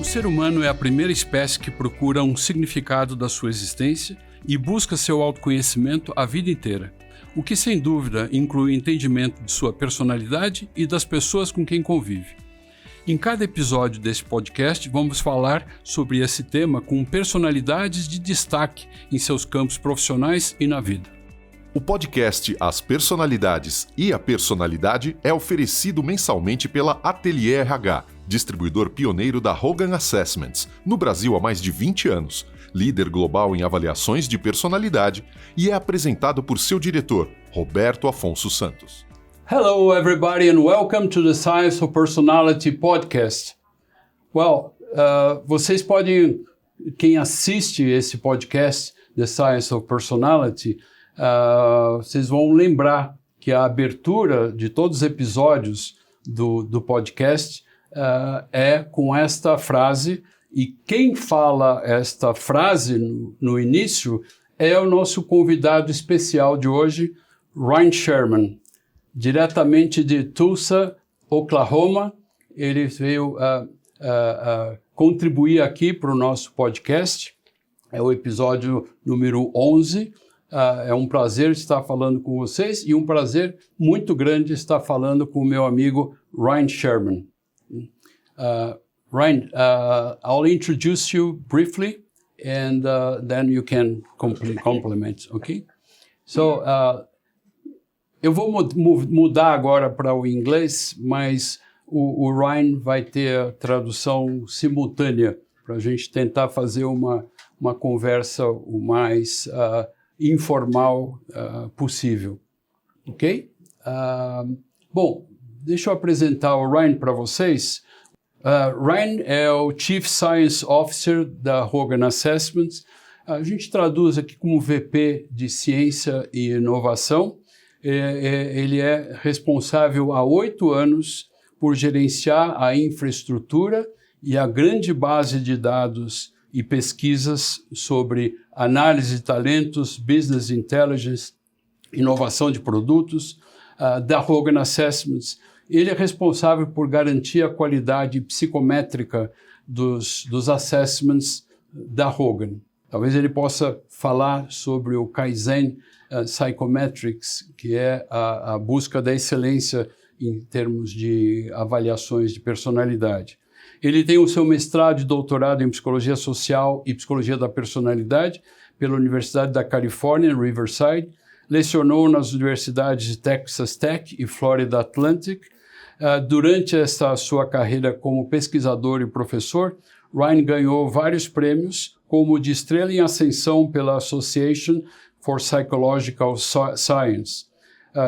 O ser humano é a primeira espécie que procura um significado da sua existência e busca seu autoconhecimento a vida inteira, o que sem dúvida inclui o entendimento de sua personalidade e das pessoas com quem convive. Em cada episódio desse podcast, vamos falar sobre esse tema com personalidades de destaque em seus campos profissionais e na vida. O podcast As Personalidades e a Personalidade é oferecido mensalmente pela Ateliê RH, distribuidor pioneiro da Hogan Assessments, no Brasil há mais de 20 anos, líder global em avaliações de personalidade, e é apresentado por seu diretor, Roberto Afonso Santos. Hello everybody and welcome to the Science of Personality podcast. Well, vocês podem, quem assiste esse podcast, The Science of Personality, vocês vão lembrar que a abertura de todos os episódios do podcast é com esta frase, e quem fala esta frase no início é o nosso convidado especial de hoje, Ryan Sherman, diretamente de Tulsa, Oklahoma. Ele veio contribuir aqui para o nosso podcast, é o episódio número 11. É um prazer estar falando com vocês e um prazer muito grande estar falando com o meu amigo Ryan Sherman. Ryan, I'll introduce you briefly and then you can complement, okay? So, eu vou mudar agora para o inglês, mas o Ryan vai ter a tradução simultânea para a gente tentar fazer uma conversa o mais informal possível, ok? Bom, deixa eu apresentar o Ryan para vocês. Ryan é o Chief Science Officer da Hogan Assessments. A gente traduz aqui como VP de Ciência e Inovação. Ele é responsável há 8 anos por gerenciar a infraestrutura e a grande base de dados e pesquisas sobre análise de talentos, business intelligence, inovação de produtos da Hogan Assessments. Ele é responsável por garantir a qualidade psicométrica dos assessments da Hogan. Talvez ele possa falar sobre o Kaizen Psychometrics, que é a busca da excelência em termos de avaliações de personalidade. Ele tem o seu mestrado e doutorado em Psicologia Social e Psicologia da Personalidade pela Universidade da Califórnia, em Riverside. Lecionou nas universidades de Texas Tech e Florida Atlantic. Durante essa sua carreira como pesquisador e professor, Ryan ganhou vários prêmios, como o de Estrela em Ascensão pela Association for Psychological Science.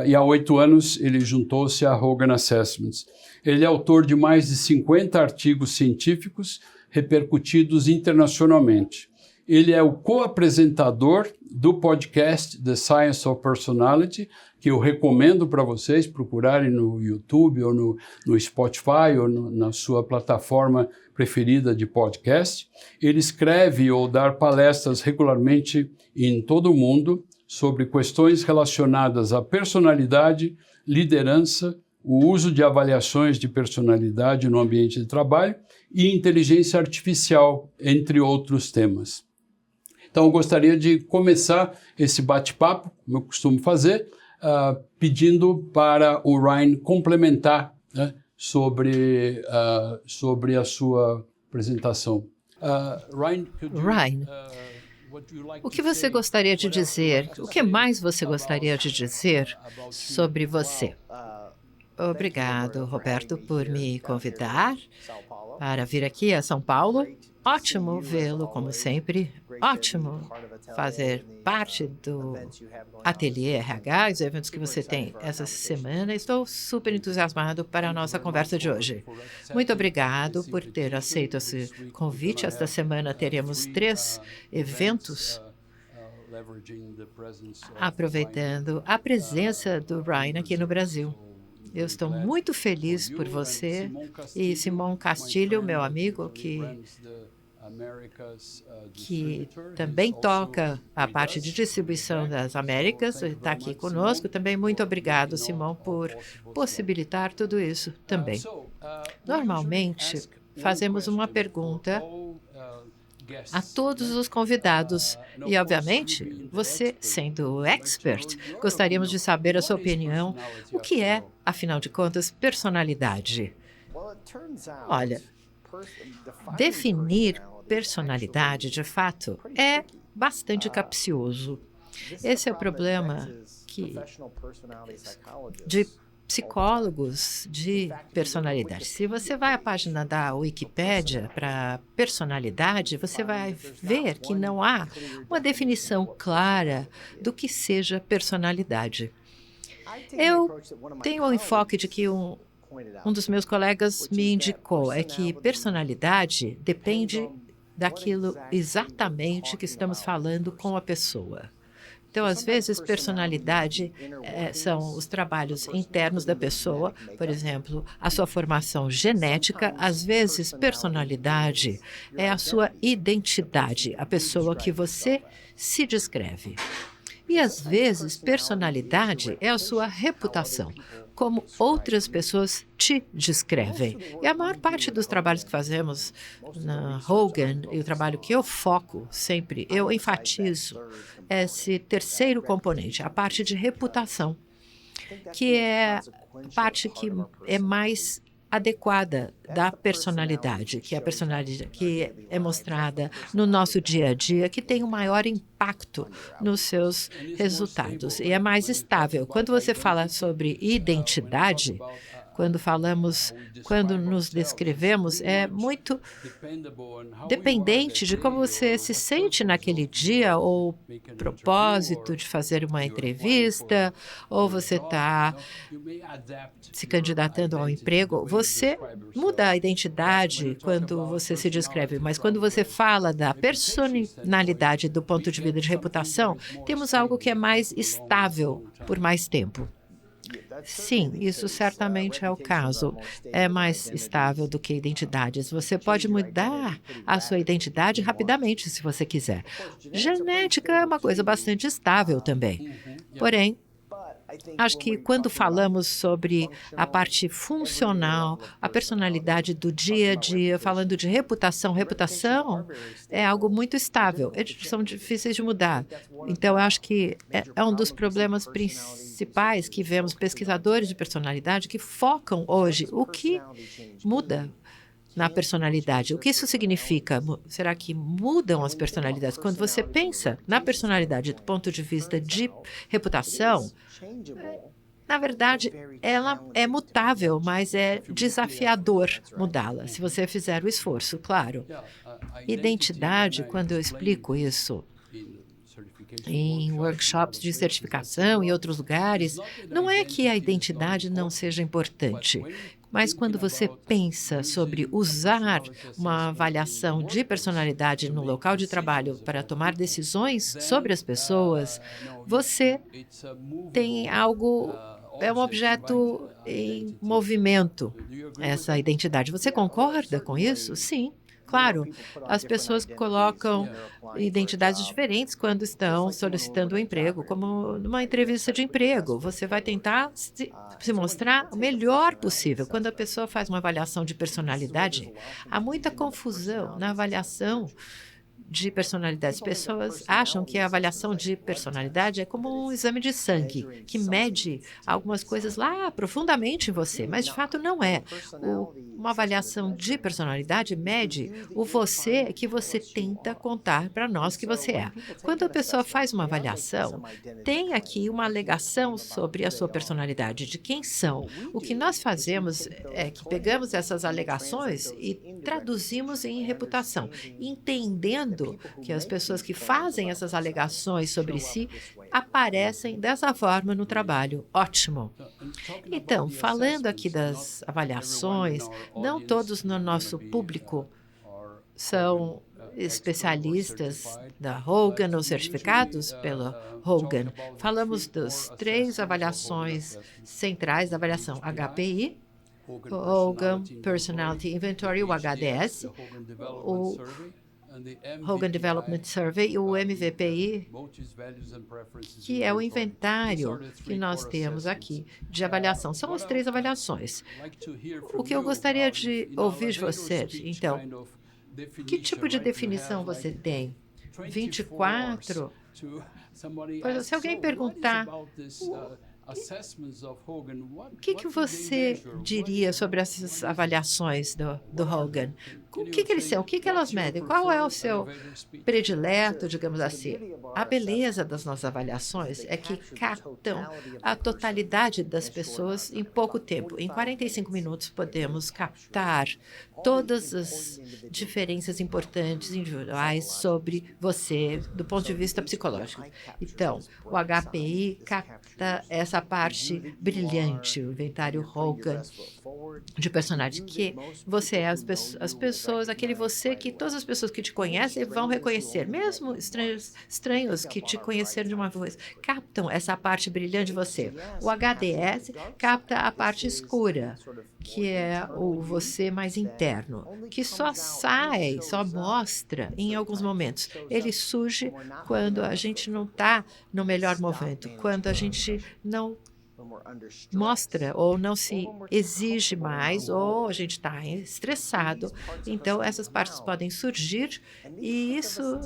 E há 8 anos ele juntou-se à Hogan Assessments. Ele é autor de mais de 50 artigos científicos repercutidos internacionalmente. Ele é o co-apresentador do podcast The Science of Personality, que eu recomendo para vocês procurarem no YouTube ou no Spotify ou na sua plataforma preferida de podcast. Ele escreve ou dá palestras regularmente em todo o mundo sobre questões relacionadas à personalidade, liderança, o uso de avaliações de personalidade no ambiente de trabalho e inteligência artificial, entre outros temas. Então, eu gostaria de começar esse bate-papo, como eu costumo fazer, pedindo para o Ryan complementar, né, sobre a sua apresentação. Ryan, o que você gostaria de dizer, o que mais você gostaria de dizer sobre você? Obrigado, Roberto, por me convidar para vir aqui a São Paulo. Ótimo vê-lo, como sempre. Ótimo fazer parte do Ateliê RH, os eventos que você tem essa semana. Estou super entusiasmado para a nossa conversa de hoje. Muito obrigado por ter aceito esse convite. Esta semana teremos 3 eventos aproveitando a presença do Ryan aqui no Brasil. Eu estou muito feliz por você e Simão Castilho, meu amigo, que também toca a parte de distribuição das Américas, está aqui conosco. Também muito obrigado, Simão, por possibilitar tudo isso também. Normalmente, fazemos uma pergunta a todos os convidados. E, obviamente, você, sendo expert, gostaríamos de saber a sua opinião. O que é, afinal de contas, personalidade? Olha, definir personalidade, de fato, é bastante capcioso. Esse é o problema de psicólogos de personalidade. Se você vai à página da Wikipédia para personalidade, você vai ver que não há uma definição clara do que seja personalidade. Eu tenho o enfoque de que um dos meus colegas me indicou, é que personalidade depende daquilo exatamente que estamos falando com a pessoa. Então, às vezes, personalidade são os trabalhos internos da pessoa, por exemplo, a sua formação genética. Às vezes, personalidade é a sua identidade, a pessoa que você se descreve. E, às vezes, personalidade é a sua reputação, como outras pessoas te descrevem. E a maior parte dos trabalhos que fazemos na Hogan, e o trabalho que eu foco sempre, eu enfatizo esse terceiro componente, a parte de reputação, que é a parte que é mais adequada da personalidade, que é a personalidade que é mostrada no nosso dia a dia, que tem o maior impacto nos seus resultados e é mais estável. Quando você fala sobre identidade, quando nos descrevemos, é muito dependente de como você se sente naquele dia, ou propósito de fazer uma entrevista, ou você está se candidatando ao emprego. Você muda a identidade quando você se descreve, mas quando você fala da personalidade do ponto de vista de reputação, temos algo que é mais estável por mais tempo. Sim, isso certamente é o caso. É mais estável do que identidades. Você pode mudar a sua identidade rapidamente, se você quiser. Genética é uma coisa bastante estável também. Porém, acho que quando falamos sobre a parte funcional, a personalidade do dia a dia, falando de reputação é algo muito estável, são difíceis de mudar. Então, eu acho que é um dos problemas principais que vemos pesquisadores de personalidade que focam hoje o que muda na personalidade. O que isso significa? Será que mudam as personalidades? Quando você pensa na personalidade do ponto de vista de reputação, na verdade, ela é mutável, mas é desafiador mudá-la, se você fizer o esforço, claro. Identidade, quando eu explico isso em workshops de certificação e outros lugares, não é que a identidade não seja importante, mas quando você pensa sobre usar uma avaliação de personalidade no local de trabalho para tomar decisões sobre as pessoas, você tem algo, é um objeto em movimento, essa identidade. Você concorda com isso? Sim. Claro, as pessoas colocam identidades diferentes quando estão solicitando um emprego, como numa entrevista de emprego. Você vai tentar se mostrar o melhor possível. Quando a pessoa faz uma avaliação de personalidade, há muita confusão na avaliação de personalidade. As pessoas acham que a avaliação de personalidade é como um exame de sangue, que mede algumas coisas lá profundamente em você, mas de fato não é. Uma avaliação de personalidade mede o você que você tenta contar para nós que você é. Quando a pessoa faz uma avaliação, tem aqui uma alegação sobre a sua personalidade, de quem são. O que nós fazemos é que pegamos essas alegações e traduzimos em reputação, entendendo que as pessoas que fazem essas alegações sobre si aparecem dessa forma no trabalho. Ótimo. Então, falando aqui das avaliações, não todos no nosso público são especialistas da Hogan ou certificados pela Hogan. Falamos das 3 avaliações centrais da avaliação: HPI, Hogan Personality Inventory, o HDS, o Hogan Development Survey, e o MVPI, que é o inventário que nós temos aqui de avaliação. São as 3 avaliações. O que eu gostaria de ouvir de você, então, que tipo de definição você tem? 24? Pois, se alguém perguntar, o que você diria sobre essas avaliações do Hogan? O que eles são? O que elas medem? Qual é o seu predileto, digamos assim? A beleza das nossas avaliações é que captam a totalidade das pessoas em pouco tempo. Em 45 minutos, podemos captar todas as diferenças importantes individuais sobre você, do ponto de vista psicológico. Então, o HPI capta essa parte brilhante, o inventário Hogan de personalidade, que você é as pessoas, aquele você que todas as pessoas que te conhecem vão reconhecer, mesmo estranhos que te conheceram de uma vez, captam essa parte brilhante de você. O HDS capta a parte escura, que é o você mais interno, que só sai, só mostra em alguns momentos. Ele surge quando a gente não está no melhor momento, quando a gente não mostra ou não se exige mais, ou a gente está estressado. Então, essas partes podem surgir e isso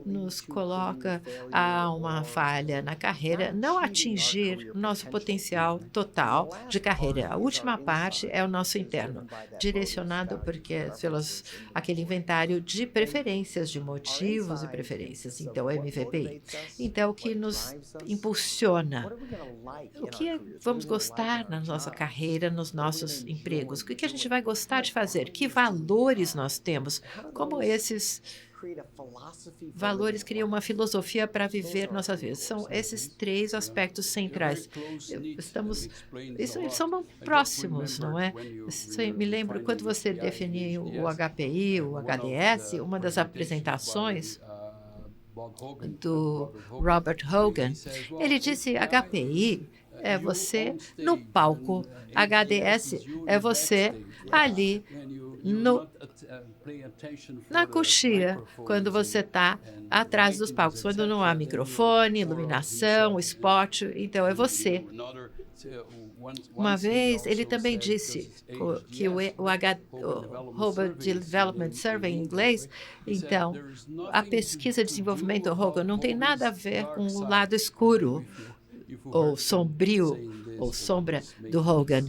nos coloca a uma falha na carreira, não atingir o nosso potencial total de carreira. A última parte é o nosso interno, direcionado porque pelos aquele inventário de preferências, de motivos e preferências. Então, o MVPI. Então, o que nos impulsiona? O que vamos gostar na nossa carreira, nos nossos empregos? O que a gente vai gostar de fazer? Que valores nós temos? Como esses valores criam uma filosofia para viver nossas vidas? São esses 3 aspectos centrais. Eles são próximos, não é? Me lembro quando você definiu o HPI, o HDS, uma das apresentações do Robert Hogan, ele disse: HPI é você no palco, HDS é você ali na coxia, quando você está atrás dos palcos, quando não há microfone, iluminação, spot, então é você. Uma vez, ele também disse que o Hogan Development Survey em inglês, então, a pesquisa de desenvolvimento Hogan não tem nada a ver com o lado escuro ou sombrio, ou sombra do Hogan.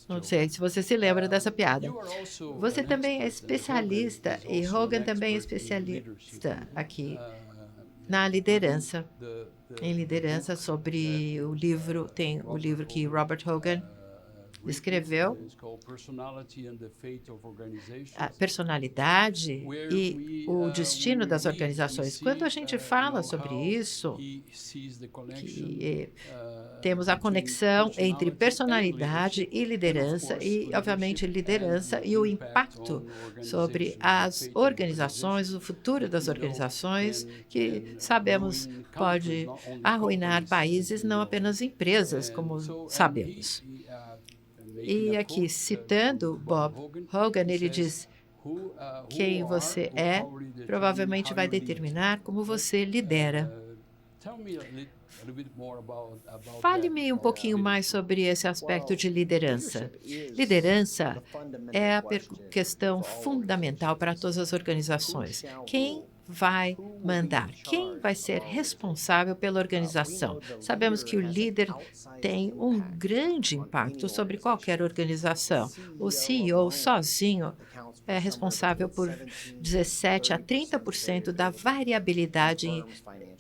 Não sei se você se lembra dessa piada. Você também é especialista, e Hogan também é especialista aqui na liderança. Em liderança, sobre o livro, tem o livro que Robert Hogan escreveu, a personalidade e o destino das organizações. Quando a gente fala sobre isso, que temos a conexão entre personalidade e, obviamente, liderança e o impacto sobre as organizações, o futuro das organizações, que sabemos pode arruinar países, não apenas empresas, como sabemos. E aqui, citando Bob Hogan, ele diz: quem você é provavelmente vai determinar como você lidera. Fale-me um pouquinho mais sobre esse aspecto de liderança. Liderança é a questão fundamental para todas as organizações. Quem vai mandar? Quem vai ser responsável pela organização? Sabemos que o líder tem um grande impacto sobre qualquer organização. O CEO sozinho é responsável por 17% a 30% da variabilidade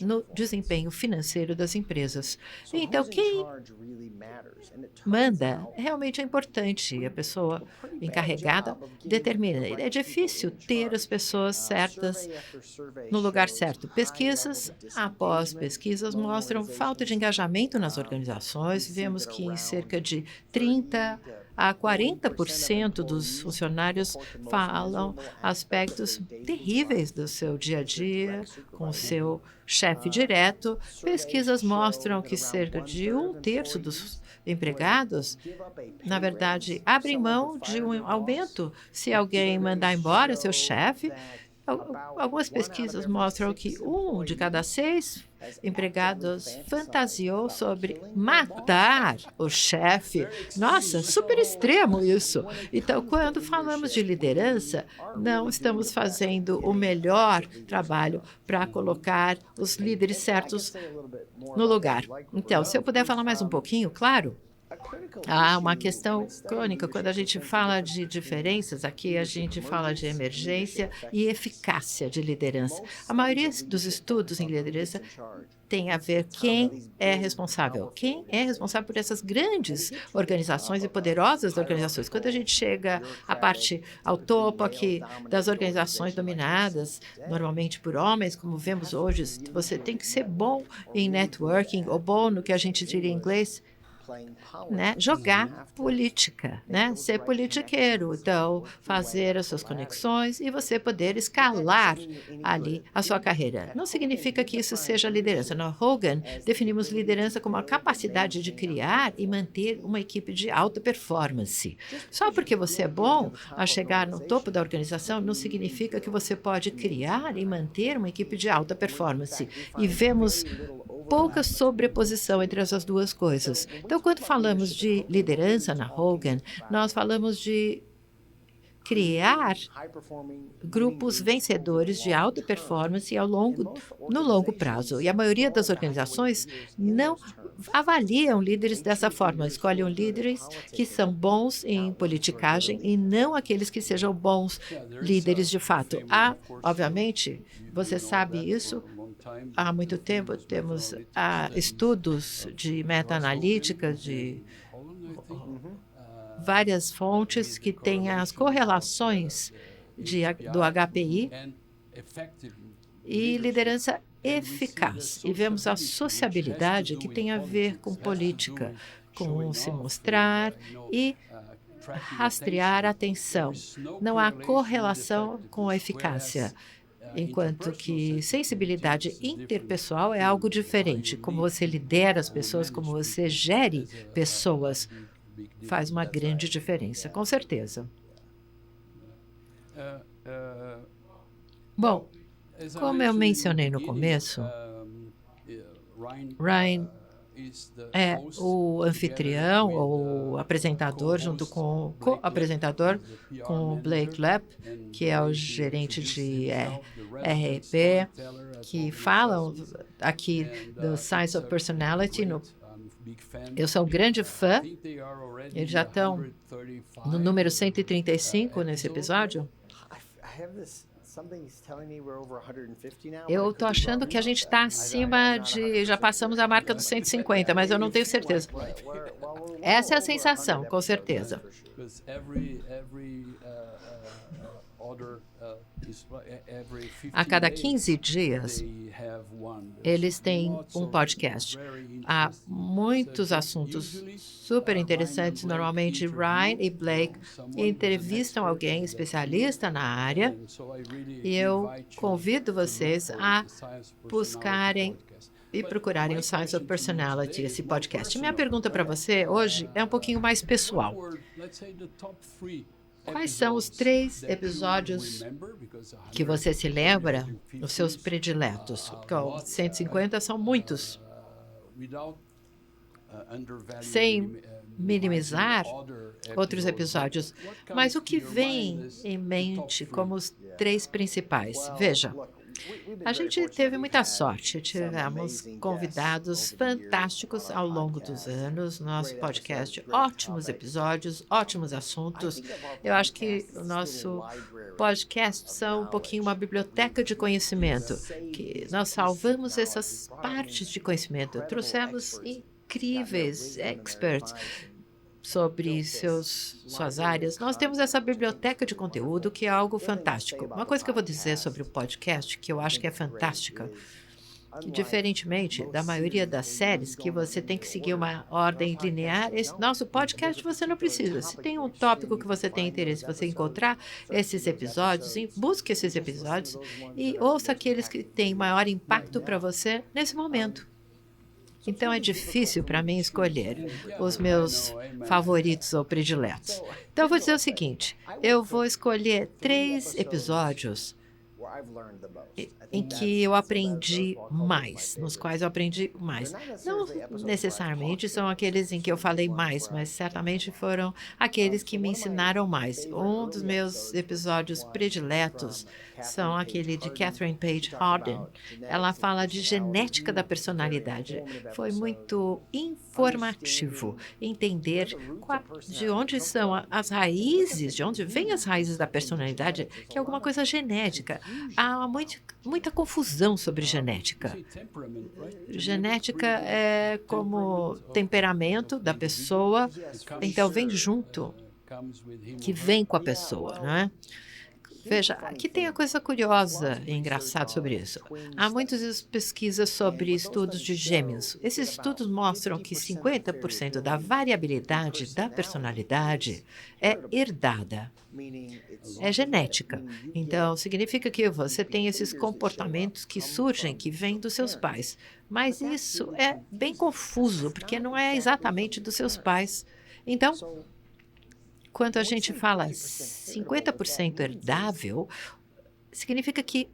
no desempenho financeiro das empresas. Então, quem manda realmente é importante. A pessoa encarregada determina. É difícil ter as pessoas certas no lugar certo. Pesquisas após pesquisas mostram falta de engajamento nas organizações. Vemos que em cerca de 30% a 40% dos funcionários falam aspectos terríveis do seu dia a dia com o seu chefe direto. Pesquisas mostram que cerca de 1/3 dos empregados, na verdade, abrem mão de um aumento se alguém mandar embora seu chefe, Algumas pesquisas mostram que 1 de cada 6 empregados fantasiou sobre matar o chefe. Nossa, super extremo isso. Então, quando falamos de liderança, não estamos fazendo o melhor trabalho para colocar os líderes certos no lugar. Então, se eu puder falar mais um pouquinho, claro. Há uma questão crônica. Quando a gente fala de diferenças, aqui a gente fala de emergência e eficácia de liderança. A maioria dos estudos em liderança tem a ver quem é responsável. Quem é responsável por essas grandes organizações e poderosas organizações. Quando a gente chega à parte ao topo aqui das organizações dominadas, normalmente por homens, como vemos hoje, você tem que ser bom em networking, ou bom no que a gente diria em inglês, jogar política, ser politiqueiro, então fazer as suas conexões e você poder escalar ali a sua carreira. Não significa que isso seja liderança. Na Hogan, definimos liderança como a capacidade de criar e manter uma equipe de alta performance. Só porque você é bom a chegar no topo da organização não significa que você pode criar e manter uma equipe de alta performance. E vemos pouca sobreposição entre essas duas coisas. Então, quando falamos de liderança na Hogan, nós falamos de criar grupos vencedores de alta performance no longo prazo. E a maioria das organizações não avaliam líderes dessa forma, escolhem líderes que são bons em politicagem e não aqueles que sejam bons líderes de fato. Obviamente, você sabe isso, há muito tempo temos estudos de meta-analítica de várias fontes que têm as correlações do HPI e liderança eficaz. E vemos a sociabilidade que tem a ver com política, com se mostrar e rastrear a atenção. Não há correlação com a eficácia. Enquanto que sensibilidade interpessoal é algo diferente. Como você lidera as pessoas, como você gere pessoas, faz uma grande diferença, com certeza. Bom, como eu mencionei no começo, Ryan é o anfitrião ou apresentador, junto com o co-apresentador, com o Blake Lepp, que é o gerente de RP, que falam aqui do Science of Personality. Eu sou um grande fã. Eles já estão no número 135 nesse episódio. Eu estou achando que a gente está acima já passamos a marca dos 150, mas eu não tenho certeza. Essa é a sensação, com certeza. A cada 15 dias, eles têm um podcast. Há muitos assuntos super interessantes. Normalmente, Ryan e Blake entrevistam alguém especialista na área. E eu convido vocês a buscarem e procurarem o Science of Personality, esse podcast. Minha pergunta para você hoje é um pouquinho mais pessoal. Quais são os 3 episódios que você se lembra, os seus prediletos? Porque 150 são muitos. Sem minimizar outros episódios. Mas o que vem em mente como os 3 principais? Veja. A gente teve muita sorte, tivemos convidados fantásticos ao longo dos anos, nosso podcast, ótimos episódios, ótimos assuntos. Eu acho que o nosso podcast são um pouquinho uma biblioteca de conhecimento, que nós salvamos essas partes de conhecimento, trouxemos incríveis experts sobre suas áreas. Nós temos essa biblioteca de conteúdo que é algo fantástico. Uma coisa que eu vou dizer sobre o podcast, que eu acho que é fantástica, que, diferentemente da maioria das séries, que você tem que seguir uma ordem linear, esse nosso podcast você não precisa. Se tem um tópico que você tem interesse, você encontrar esses episódios, busque esses episódios e ouça aqueles que têm maior impacto para você nesse momento. Então, é difícil para mim escolher os meus favoritos ou prediletos. Então, eu vou dizer o seguinte, eu vou escolher 3 episódios em que eu aprendi mais, nos quais eu aprendi mais. Não necessariamente são aqueles em que eu falei mais, mas certamente foram aqueles que me ensinaram mais. Um dos meus episódios prediletos são aquele de Catherine Page Harden. Ela fala de genética da personalidade. Foi muito informativo entender de onde são as raízes, de onde vêm as raízes da personalidade, que é alguma coisa genética. Há muita confusão sobre genética. Genética é como temperamento da pessoa, então vem junto, que vem com a pessoa, não é? Veja, aqui tem a coisa curiosa e engraçada sobre isso. Há muitas pesquisas sobre estudos de gêmeos. Esses estudos mostram que 50% da variabilidade da personalidade é herdada, é genética. Então, significa que você tem esses comportamentos que surgem, que vêm dos seus pais. Mas isso é bem confuso, porque não é exatamente dos seus pais. Então, quando a gente fala 50% herdável, significa que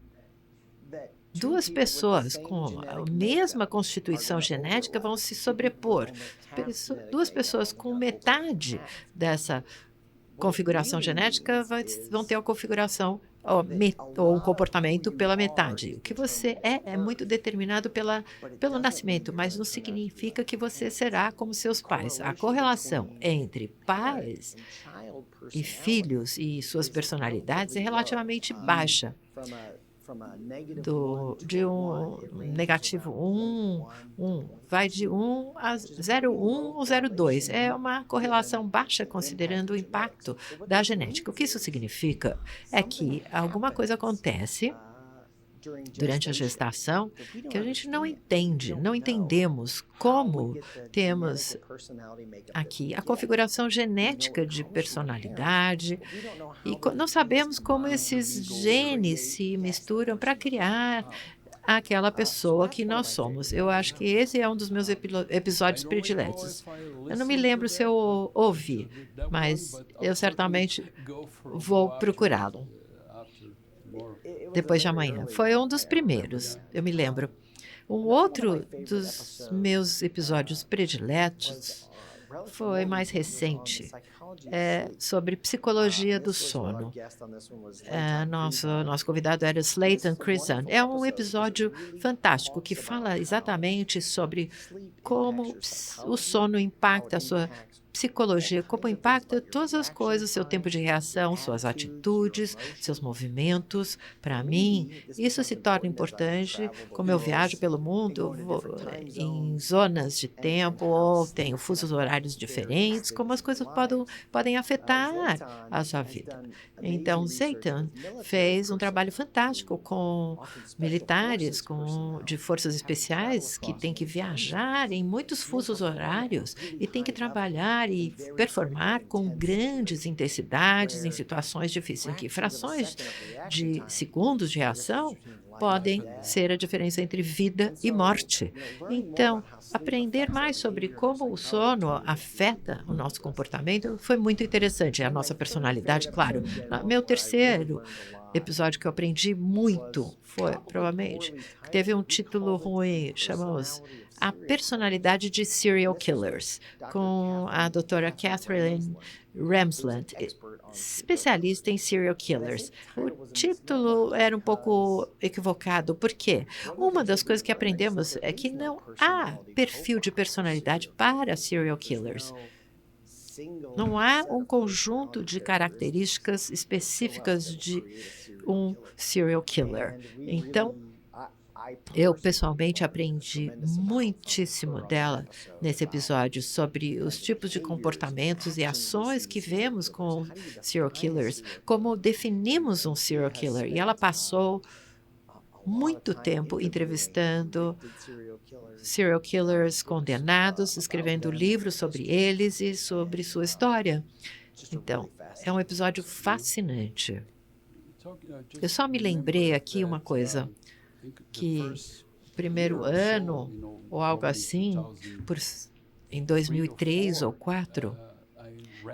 duas pessoas com a mesma constituição genética vão se sobrepor. Duas pessoas com metade dessa configuração genética vão ter a configuração ou o comportamento pela metade. O que você é muito determinado pelo nascimento, mas não significa que você será como seus pais. A correlação entre pais e filhos e suas personalidades é relativamente baixa. De um negativo 1, vai de 1 a 0,1 ou 0,2. É uma correlação baixa considerando o impacto da genética. O que isso significa é que alguma coisa acontece durante a gestação que a gente não entende, não entendemos como temos aqui a configuração genética de personalidade e não sabemos como esses genes se misturam para criar aquela pessoa que nós somos. Eu acho que esse é um dos meus episódios prediletos. Eu não me lembro se eu ouvi, mas eu certamente vou procurá-lo depois de amanhã. Foi um dos primeiros, eu me lembro. Um outro dos meus episódios prediletos foi mais recente, sobre psicologia do sono. Nosso convidado era Slayton Chrisan. É um episódio fantástico que fala exatamente sobre como o sono impacta a sua psicologia, como impacta todas as coisas, seu tempo de reação, suas atitudes, seus movimentos. Para mim, isso se torna importante, como eu viajo pelo mundo, em zonas de tempo, ou tenho fusos horários diferentes, como as coisas podem afetar a sua vida. Então, Slayton fez um trabalho fantástico com militares, de forças especiais, que têm que viajar em muitos fusos horários e têm que trabalhar e performar com grandes intensidades em situações difíceis, em que frações de segundos de reação podem ser a diferença entre vida e morte. Então, aprender mais sobre como o sono afeta o nosso comportamento foi muito interessante. A nossa personalidade, claro. Meu terceiro episódio que eu aprendi muito foi, provavelmente, teve um título ruim, chamamos A Personalidade de Serial Killers, com a doutora Catherine Ramsland, especialista em serial killers. O título era um pouco equivocado, porque uma das coisas que aprendemos é que não há perfil de personalidade para serial killers. Não há um conjunto de características específicas de um serial killer. Então, eu pessoalmente aprendi muitíssimo dela nesse episódio sobre os tipos de comportamentos e ações que vemos com serial killers, como definimos um serial killer. E ela passou muito tempo entrevistando serial killers condenados, escrevendo livros sobre eles e sobre sua história. Então, é um episódio fascinante. Eu só me lembrei aqui uma coisa, que primeiro ano, ou algo assim, em 2003 ou 2004,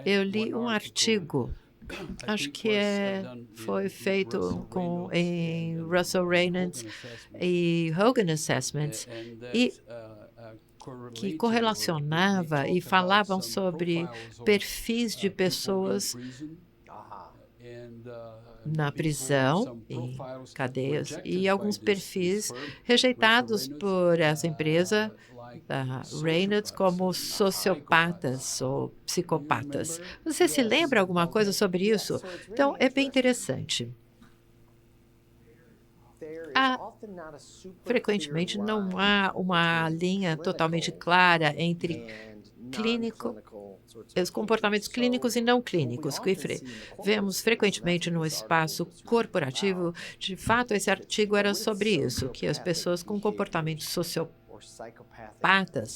eu li um artigo Acho que foi feito em Russell Reynolds e Hogan Assessments, e que correlacionava e falavam sobre perfis de pessoas na prisão, em cadeias, e alguns perfis rejeitados por essa empresa da Reynolds como sociopatas ou psicopatas. Você se lembra alguma coisa sobre isso? Então, é bem interessante. Frequentemente não há uma linha totalmente clara entre os comportamentos clínicos e não clínicos, que vemos frequentemente no espaço corporativo. De fato, esse artigo era sobre isso, que as pessoas com comportamentos sociopatas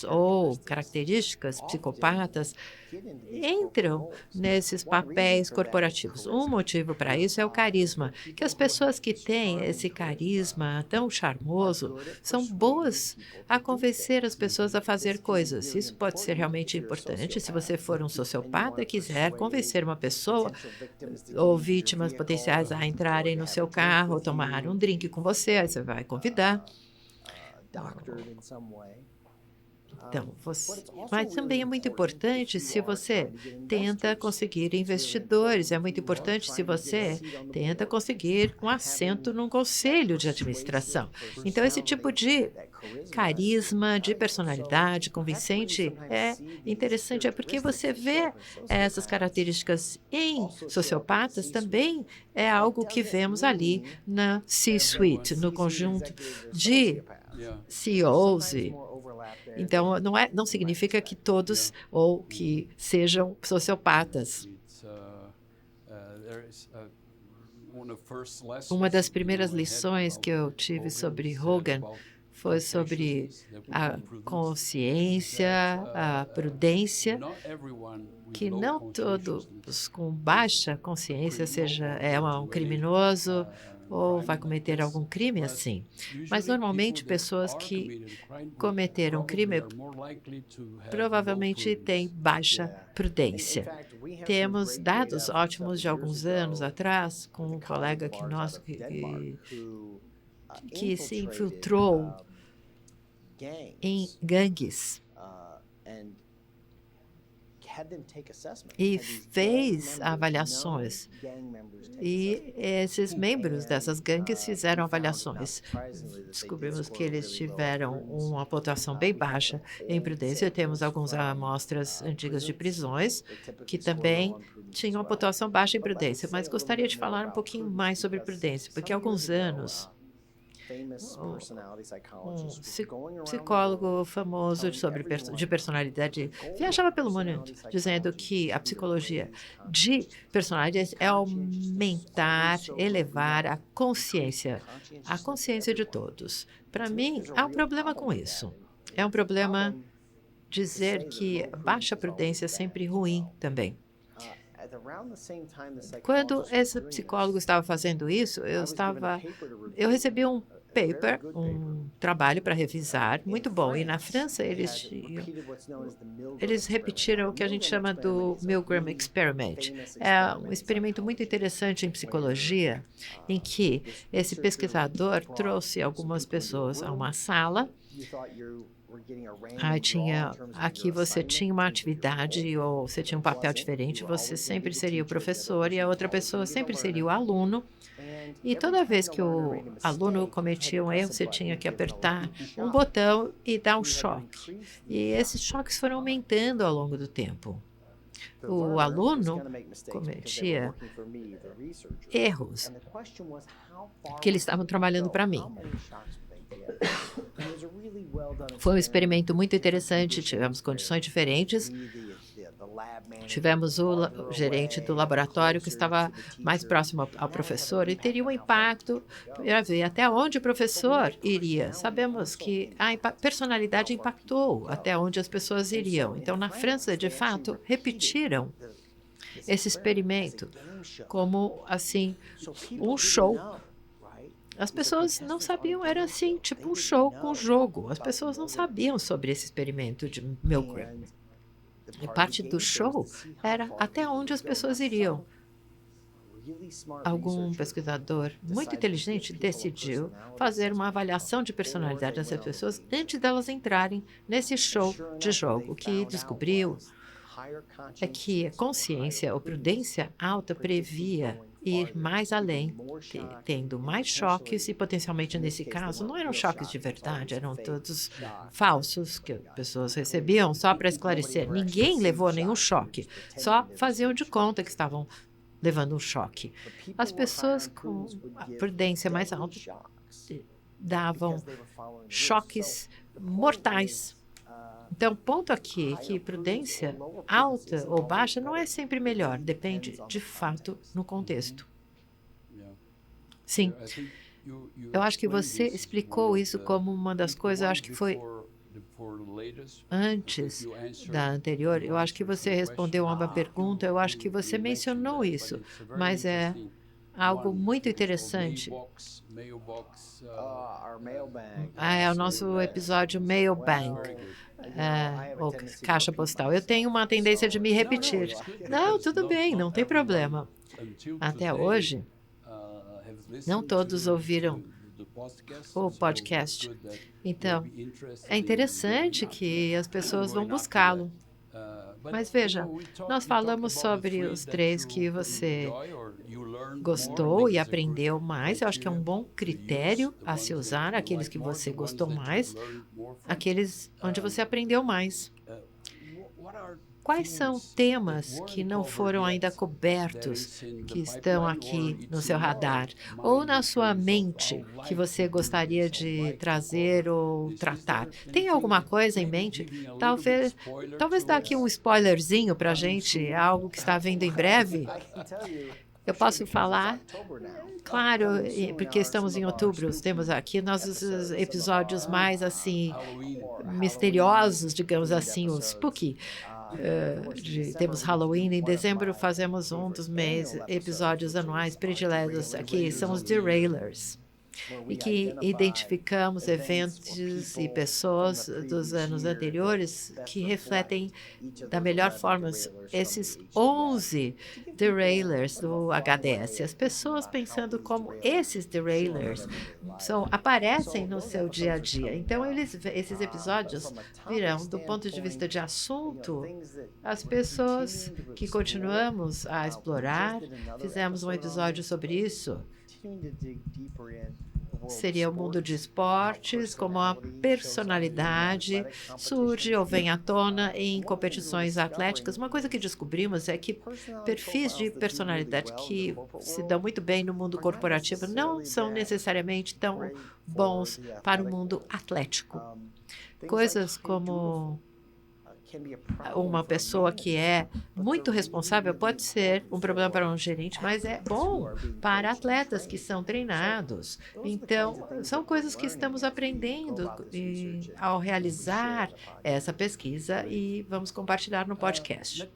ou características psicopatas entram nesses papéis corporativos. Um motivo para isso é o carisma, que as pessoas que têm esse carisma tão charmoso são boas a convencer as pessoas a fazer coisas. Isso pode ser realmente importante se você for um sociopata e quiser convencer uma pessoa ou vítimas potenciais a entrarem no seu carro, tomar um drink com você, aí você vai convidar. Então, mas também é muito importante se você tenta conseguir investidores, é muito importante se você tenta conseguir um assento num conselho de administração. Então, esse tipo de carisma, de personalidade convincente é interessante, é porque você vê essas características em sociopatas, também é algo que vemos ali na C-suite, no conjunto de CEOs. Então, não significa que todos ou que sejam sociopatas. Uma das primeiras lições que eu tive sobre Hogan foi sobre a consciência, a prudência, que não todos com baixa consciência é um criminoso ou vai cometer algum crime assim. Mas, normalmente, pessoas que cometeram crime provavelmente têm baixa prudência. Temos dados ótimos de alguns anos atrás, com um colega nosso que se infiltrou em gangues e fez avaliações. E esses membros dessas gangues fizeram avaliações. Descobrimos que eles tiveram uma pontuação bem baixa em prudência. Temos algumas amostras antigas de prisões que também tinham uma pontuação baixa em prudência. Mas gostaria de falar um pouquinho mais sobre prudência, porque há alguns anos um psicólogo famoso de personalidade viajava pelo mundo dizendo que a psicologia de personalidade é aumentar, elevar a consciência de todos. Para mim, há um problema com isso. É um problema dizer que baixa prudência é sempre ruim também. Quando esse psicólogo estava fazendo isso, eu recebi um paper, um trabalho para revisar, muito bom. E na França, eles repetiram o que a gente chama do Milgram Experiment. É um experimento muito interessante em psicologia, em que esse pesquisador trouxe algumas pessoas a uma sala. Aqui você tinha uma atividade ou você tinha um papel diferente, você sempre seria o professor e a outra pessoa sempre seria o aluno. E toda vez que o aluno cometia um erro, você tinha que apertar um botão e dar um choque. E esses choques foram aumentando ao longo do tempo. O aluno cometia erros que eles estavam trabalhando para mim. Foi um experimento muito interessante, tivemos condições diferentes. Tivemos o gerente do laboratório que estava mais próximo ao professor e teria um impacto para ver até onde o professor iria. Sabemos que a personalidade impactou até onde as pessoas iriam. Então, na França, de fato, repetiram esse experimento como, assim, um show. As pessoas não sabiam, era assim, tipo um show com jogo. As pessoas não sabiam sobre esse experimento de Milgram. E parte do show era até onde as pessoas iriam. algum pesquisador muito inteligente decidiu fazer uma avaliação de personalidade dessas pessoas antes delas entrarem nesse show de jogo. O que descobriu é que a consciência ou prudência alta previa ir mais além, tendo mais choques e, potencialmente, nesse caso, não eram choques de verdade, eram todos falsos que as pessoas recebiam só para esclarecer. Ninguém levou nenhum choque, só faziam de conta que estavam levando um choque. As pessoas com a prudência mais alta davam choques mortais. Então, ponto aqui que prudência alta ou baixa não é sempre melhor, depende de fato no contexto. Sim, eu acho que você explicou isso como uma das coisas, eu acho que foi antes da anterior, eu acho que você respondeu a uma pergunta, eu acho que você mencionou isso, mas é algo muito interessante. É o nosso episódio Mailbag, ou caixa postal. Eu tenho uma tendência de me repetir. Não, tudo bem, não tem problema. Até hoje, não todos ouviram o podcast. Então, é interessante que as pessoas vão buscá-lo. Mas veja, nós falamos sobre os 3 que você gostou e aprendeu mais. Eu acho que é um bom critério a se usar, aqueles que você gostou mais, aqueles onde você aprendeu mais. Quais são temas que não foram ainda cobertos, que estão aqui no seu radar, ou na sua mente, que você gostaria de trazer ou tratar? Tem alguma coisa em mente? Talvez dá aqui um spoilerzinho para a gente, algo que está vindo em breve? Eu posso falar? Claro, porque estamos em outubro, temos aqui nossos episódios mais, assim, misteriosos, digamos assim, o spooky. Temos Halloween, em dezembro fazemos um dos episódios anuais prediletos, aqui são os Derailers, e que identificamos eventos e pessoas dos anos anteriores que refletem da melhor forma esses 11 derailers do HDS. As pessoas pensando como esses derailers aparecem no seu dia a dia. Então, esses episódios virão, do ponto de vista de assunto, as pessoas que continuamos a explorar. Fizemos um episódio sobre isso. Seria o mundo de esportes, como a personalidade surge ou vem à tona em competições atléticas. Uma coisa que descobrimos é que perfis de personalidade que se dão muito bem no mundo corporativo não são necessariamente tão bons para o mundo atlético. Coisas como uma pessoa que é muito responsável pode ser um problema para um gerente, mas é bom para atletas que são treinados. Então, são coisas que estamos aprendendo ao realizar essa pesquisa e vamos compartilhar no podcast.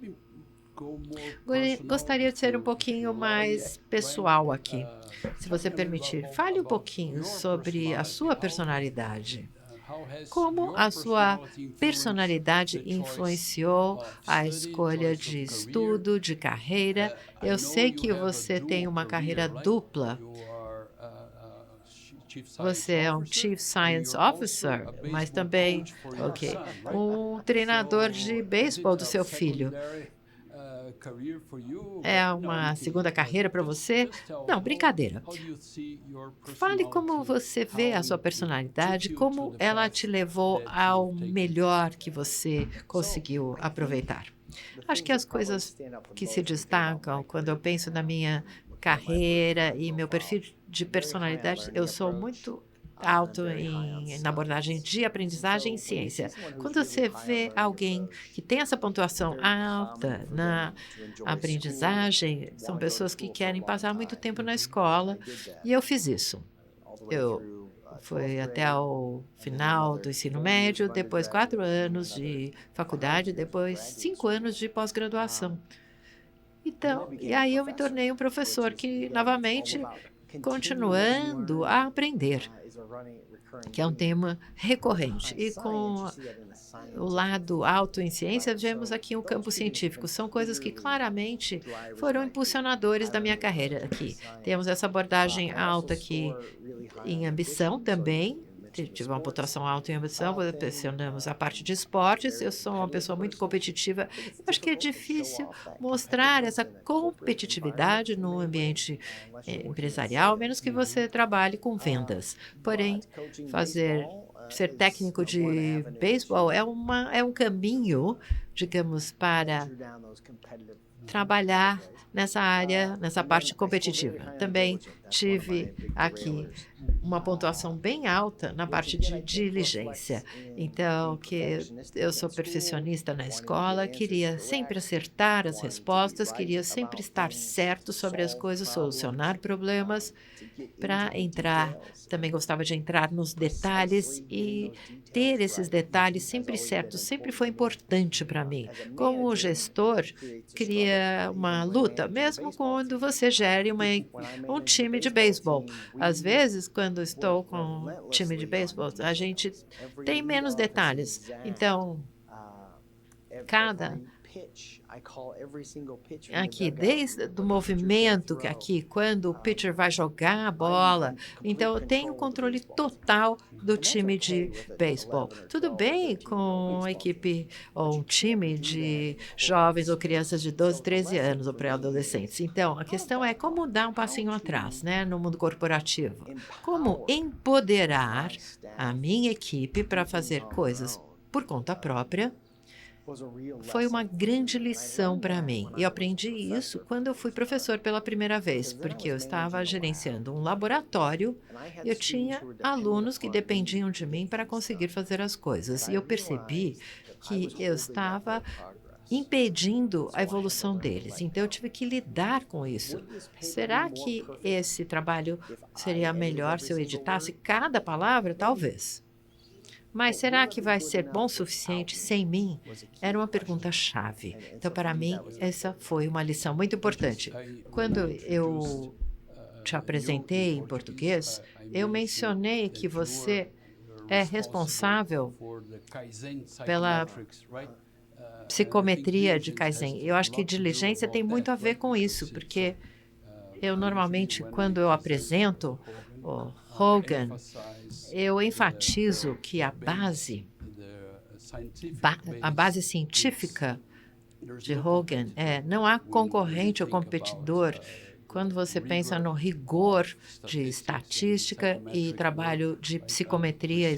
Gostaria de ser um pouquinho mais pessoal aqui, se você permitir. Fale um pouquinho sobre a sua personalidade. Como a sua personalidade influenciou a escolha de estudo, de carreira? Eu sei que você tem uma carreira dupla. Você é um Chief Science Officer, mas também, um treinador de beisebol do seu filho. É uma segunda carreira para você? Não, brincadeira. Fale como você vê a sua personalidade, como ela te levou ao melhor que você conseguiu aproveitar. Acho que as coisas que se destacam quando eu penso na minha carreira e meu perfil de personalidade, eu sou muito alto na abordagem de aprendizagem e ciência. Quando você vê alguém que tem essa pontuação alta na aprendizagem, são pessoas que querem passar muito tempo na escola, e eu fiz isso. Eu fui até o final do ensino médio, depois 4 anos de faculdade, depois 5 anos de pós-graduação. Então, e aí eu me tornei um professor que, novamente, continuando a aprender, que é um tema recorrente. E com o lado alto em ciência, vemos aqui um campo científico. São coisas que claramente foram impulsionadores da minha carreira aqui. Temos essa abordagem alta aqui em ambição também. Tive uma pontuação alta em ambição, pressionamos a parte de esportes. Eu sou uma pessoa muito competitiva. Eu acho que é difícil mostrar essa competitividade no ambiente empresarial, a menos que você trabalhe com vendas. Porém, ser técnico de beisebol é um caminho, digamos, para trabalhar nessa área, nessa parte competitiva. Também tive aqui uma pontuação bem alta na parte de diligência. Então, que eu sou perfeccionista na escola, queria sempre acertar as respostas, queria sempre estar certo sobre as coisas, solucionar problemas, para entrar. Também gostava de entrar nos detalhes e ter esses detalhes sempre certos, sempre foi importante para mim. Como gestor, cria uma luta, mesmo quando você gere um time de beisebol. Às vezes, quando estou com um time de beisebol, a gente tem menos detalhes. Então, aqui, desde o movimento aqui, quando o pitcher vai jogar a bola, então eu tenho controle total do time de beisebol. Tudo bem com uma equipe ou um time de jovens ou crianças de 12, 13 anos ou pré-adolescentes. Então, a questão é como dar um passinho atrás, né, no mundo corporativo. Como empoderar a minha equipe para fazer coisas por conta própria. Foi uma grande lição para mim. E eu aprendi isso quando eu fui professor pela primeira vez, porque eu estava gerenciando um laboratório e eu tinha alunos que dependiam de mim para conseguir fazer as coisas. E eu percebi que eu estava impedindo a evolução deles. Então, eu tive que lidar com isso. Será que esse trabalho seria melhor se eu editasse cada palavra? Talvez. Mas será que vai ser bom o suficiente sem mim? Era uma pergunta-chave. Então, para mim, essa foi uma lição muito importante. Quando eu te apresentei em português, eu mencionei que você é responsável pela psicometria de Kaizen. Eu acho que diligência tem muito a ver com isso, porque eu normalmente, quando eu apresento o Hogan, eu enfatizo que a base científica de Hogan não há concorrente ou competidor quando você pensa no rigor de estatística e trabalho de psicometria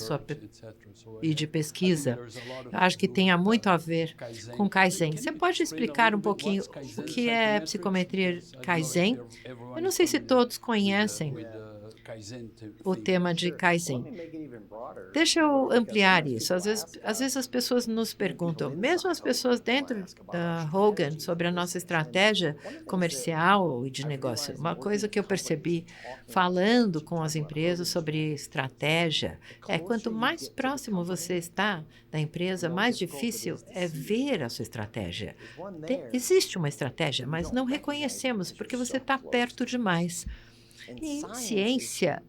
e de pesquisa. Eu acho que tem muito a ver com Kaizen. Você pode explicar um pouquinho o que é psicometria Kaizen? Eu não sei se todos conhecem o tema de Kaizen. Deixa eu ampliar isso. Às vezes as pessoas nos perguntam, mesmo as pessoas dentro da Hogan, sobre a nossa estratégia comercial e de negócio. Uma coisa que eu percebi falando com as empresas sobre estratégia é quanto mais próximo você está da empresa, mais difícil é ver a sua estratégia. Existe uma estratégia, mas não reconhecemos porque você está perto demais. E ciência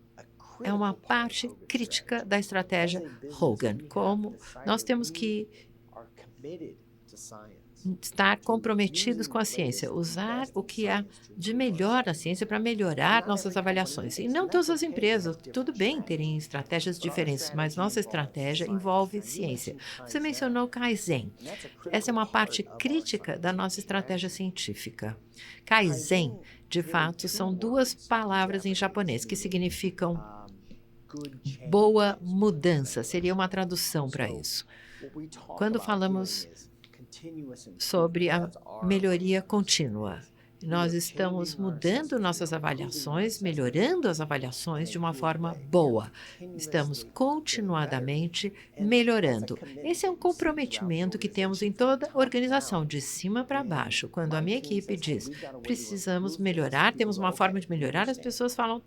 é uma parte crítica da estratégia Hogan. Como nós temos que estar comprometidos com a ciência, usar o que há de melhor na ciência para melhorar nossas avaliações. E não todas as empresas, tudo bem terem estratégias diferentes, mas nossa estratégia envolve ciência. Você mencionou Kaizen. Essa é uma parte crítica da nossa estratégia científica. Kaizen, de fato, são duas palavras em japonês que significam boa mudança, seria uma tradução para isso. Quando falamos sobre a melhoria contínua, nós estamos mudando nossas avaliações, melhorando as avaliações de uma forma boa. Estamos continuadamente melhorando. Esse é um comprometimento que temos em toda a organização, de cima para baixo. Quando a minha equipe diz, precisamos melhorar, temos uma forma de melhorar, as pessoas falam,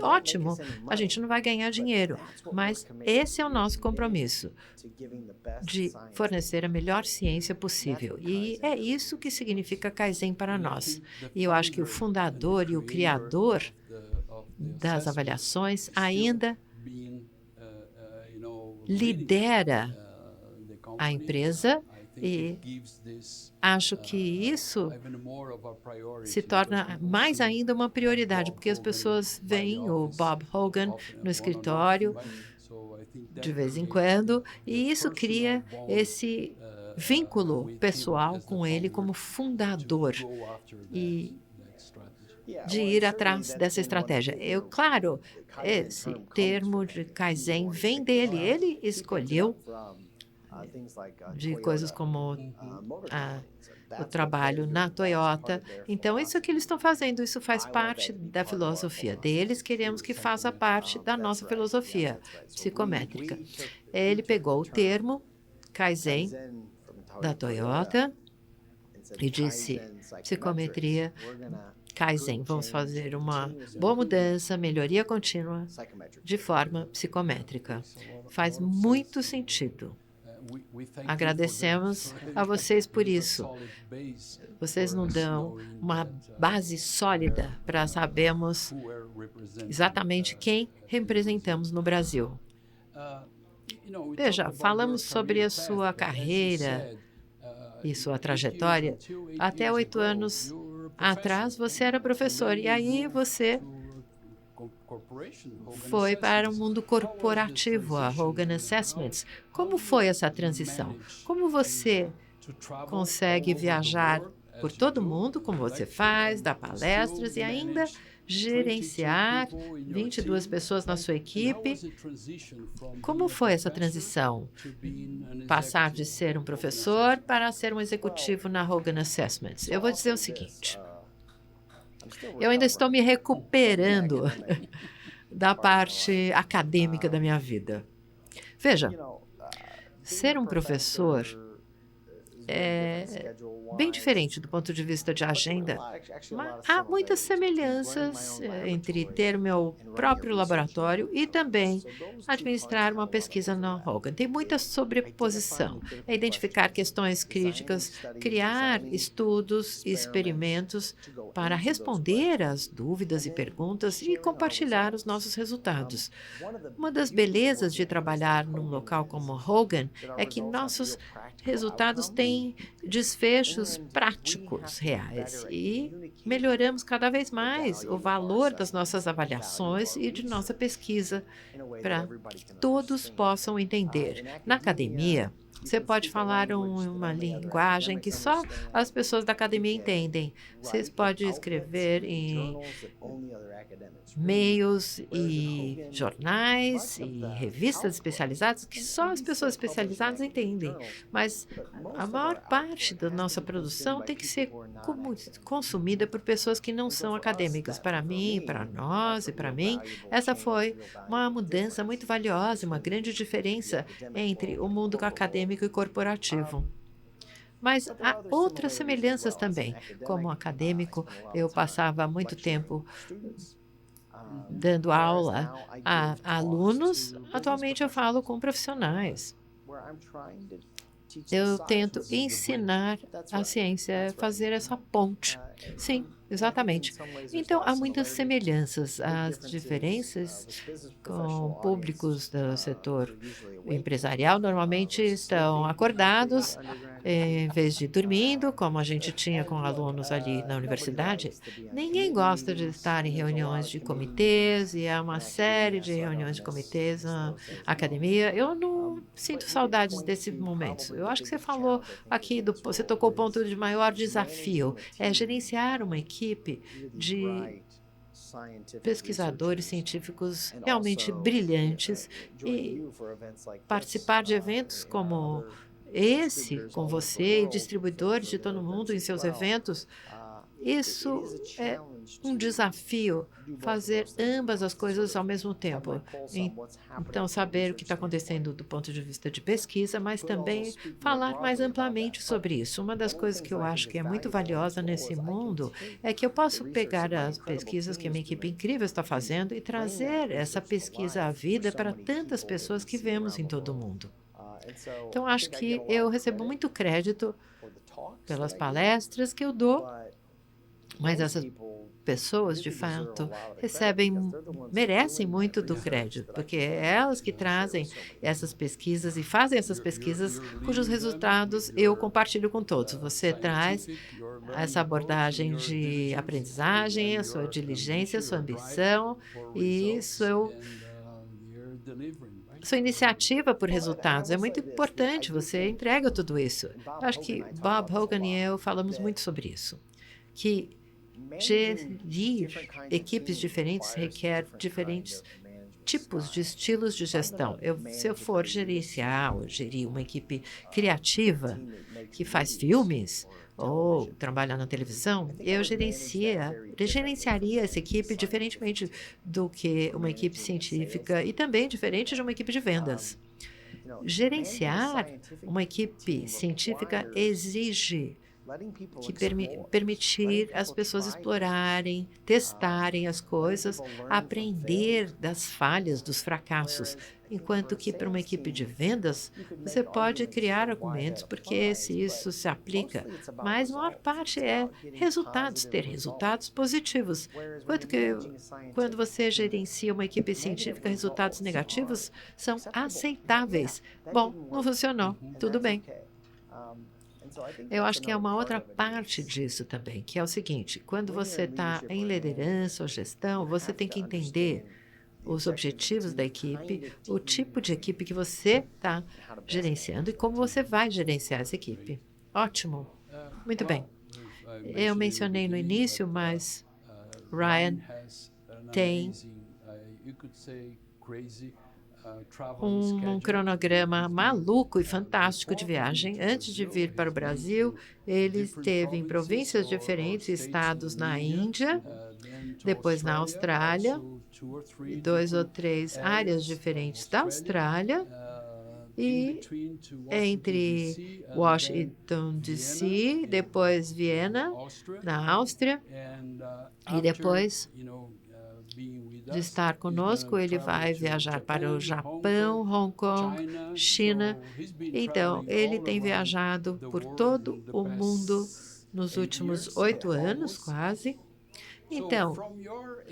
ótimo, a gente não vai ganhar dinheiro. Mas esse é o nosso compromisso, de fornecer a melhor ciência possível. E é isso que significa Kaizen para nós. E eu acho que o fundador e o criador das avaliações ainda lidera a empresa e acho que isso se torna mais ainda uma prioridade, porque as pessoas veem o Bob Hogan no escritório de vez em quando, e isso cria esse vínculo pessoal com ele como fundador e de ir atrás dessa estratégia. Claro, esse termo de Kaizen vem dele, ele escolheu de coisas como o trabalho na Toyota. Então, isso que eles estão fazendo, isso faz parte da filosofia deles, queremos que faça parte da nossa filosofia psicométrica. Ele pegou o termo Kaizen da Toyota e disse, psicometria Kaizen, vamos fazer uma boa mudança, melhoria contínua de forma psicométrica. Faz muito sentido. Agradecemos a vocês por isso. Vocês nos dão uma base sólida para sabermos exatamente quem representamos no Brasil. Veja, falamos sobre a sua carreira e sua trajetória. Até 8 anos atrás, você era professor, e aí você foi para o mundo corporativo, a Hogan Assessments. Como foi essa transição? Como você consegue viajar por todo mundo, como você faz, dar palestras e ainda gerenciar 22 pessoas na sua equipe? Como foi essa transição? Passar de ser um professor para ser um executivo na Hogan Assessments. Eu vou dizer o seguinte, eu ainda estou me recuperando da parte acadêmica da minha vida. Veja, ser um professor é bem diferente do ponto de vista de agenda, mas há muitas semelhanças entre ter meu próprio laboratório e também administrar uma pesquisa na Hogan. Tem muita sobreposição. É identificar questões críticas, criar estudos e experimentos para responder às dúvidas e perguntas e compartilhar os nossos resultados. Uma das belezas de trabalhar num local como Hogan é que nossos resultados têm desfechos práticos reais e melhoramos cada vez mais o valor das nossas avaliações e de nossa pesquisa para que todos possam entender. Na academia, você pode falar uma linguagem que só as pessoas da academia entendem. Vocês podem escrever em meios e jornais e revistas especializadas que só as pessoas especializadas entendem. Mas a maior parte da nossa produção tem que ser consumida por pessoas que não são acadêmicas. Para mim, para nós e para mim, essa foi uma mudança muito valiosa, uma grande diferença entre o mundo acadêmico e corporativo. Mas há outras semelhanças também. Como acadêmico, eu passava muito tempo dando aula a alunos. Atualmente eu falo com profissionais. Eu tento ensinar a ciência, fazer essa ponte. Sim, exatamente. Então, há muitas semelhanças. As diferenças com públicos do setor empresarial normalmente estão acordados, em vez de dormindo, como a gente tinha com alunos ali na universidade. Ninguém gosta de estar em reuniões de comitês, e há uma série de reuniões de comitês na academia. Eu não sinto saudades desse momento. Eu acho que você falou aqui, você tocou o ponto de maior desafio, é gerenciar uma equipe de pesquisadores científicos realmente brilhantes e participar de eventos como esse, com você e distribuidores de todo mundo em seus eventos. Isso é um desafio, fazer ambas as coisas ao mesmo tempo. Então, saber o que está acontecendo do ponto de vista de pesquisa, mas também falar mais amplamente sobre isso. Uma das coisas que eu acho que é muito valiosa nesse mundo é que eu posso pegar as pesquisas que a minha equipe incrível está fazendo e trazer essa pesquisa à vida para tantas pessoas que vemos em todo o mundo. Então, acho que eu recebo muito crédito pelas palestras que eu dou, mas essas pessoas, de fato, merecem muito do crédito, porque é elas que trazem essas pesquisas e fazem essas pesquisas cujos resultados eu compartilho com todos. Você traz essa abordagem de aprendizagem, a sua diligência, a sua ambição e sua iniciativa por resultados. É muito importante, você entrega tudo isso. Eu acho que Bob Hogan e eu falamos muito sobre isso, que gerir equipes diferentes requer diferentes tipos de estilos de gestão. Se eu for gerenciar ou gerir uma equipe criativa que faz filmes ou trabalha na televisão, eu gerenciaria essa equipe diferentemente do que uma equipe científica e também diferente de uma equipe de vendas. Gerenciar uma equipe científica exige permitir as pessoas explorarem, testarem as coisas, aprender das falhas, dos fracassos. Enquanto que para uma equipe de vendas, você pode criar argumentos, porque se isso se aplica, mas a maior parte é resultados, ter resultados positivos. Enquanto que quando você gerencia uma equipe científica, resultados negativos são aceitáveis. Bom, não funcionou, tudo bem. Eu acho que é uma outra parte disso também, que é o seguinte: quando você está em liderança ou gestão, você tem que entender os objetivos da equipe, o tipo de equipe que você está gerenciando e como você vai gerenciar essa equipe. Ótimo. Muito bem. Eu mencionei no início, mas Ryan tem um cronograma maluco e fantástico de viagem. Antes de vir para o Brasil, ele esteve em províncias diferentes, estados na Índia, depois na Austrália, 2 ou 3 áreas diferentes da Austrália, e entre Washington, D.C., depois Viena, na Áustria, e depois de estar conosco, ele vai viajar para o Japão, Hong Kong, China. Então, ele tem viajado por todo o mundo nos últimos 8 anos, quase. Então,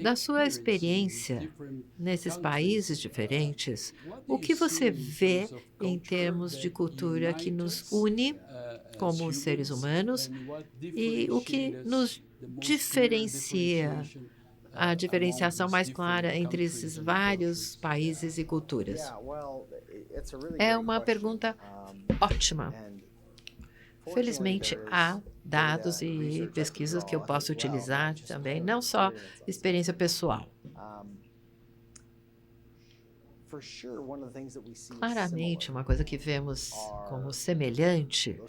da sua experiência nesses países diferentes, o que você vê em termos de cultura que nos une como seres humanos e o que nos diferencia, a diferenciação mais clara entre esses vários países e culturas? É uma pergunta ótima. Felizmente, há dados e pesquisas que eu posso utilizar também, não só experiência pessoal. Claramente, uma coisa que vemos como semelhante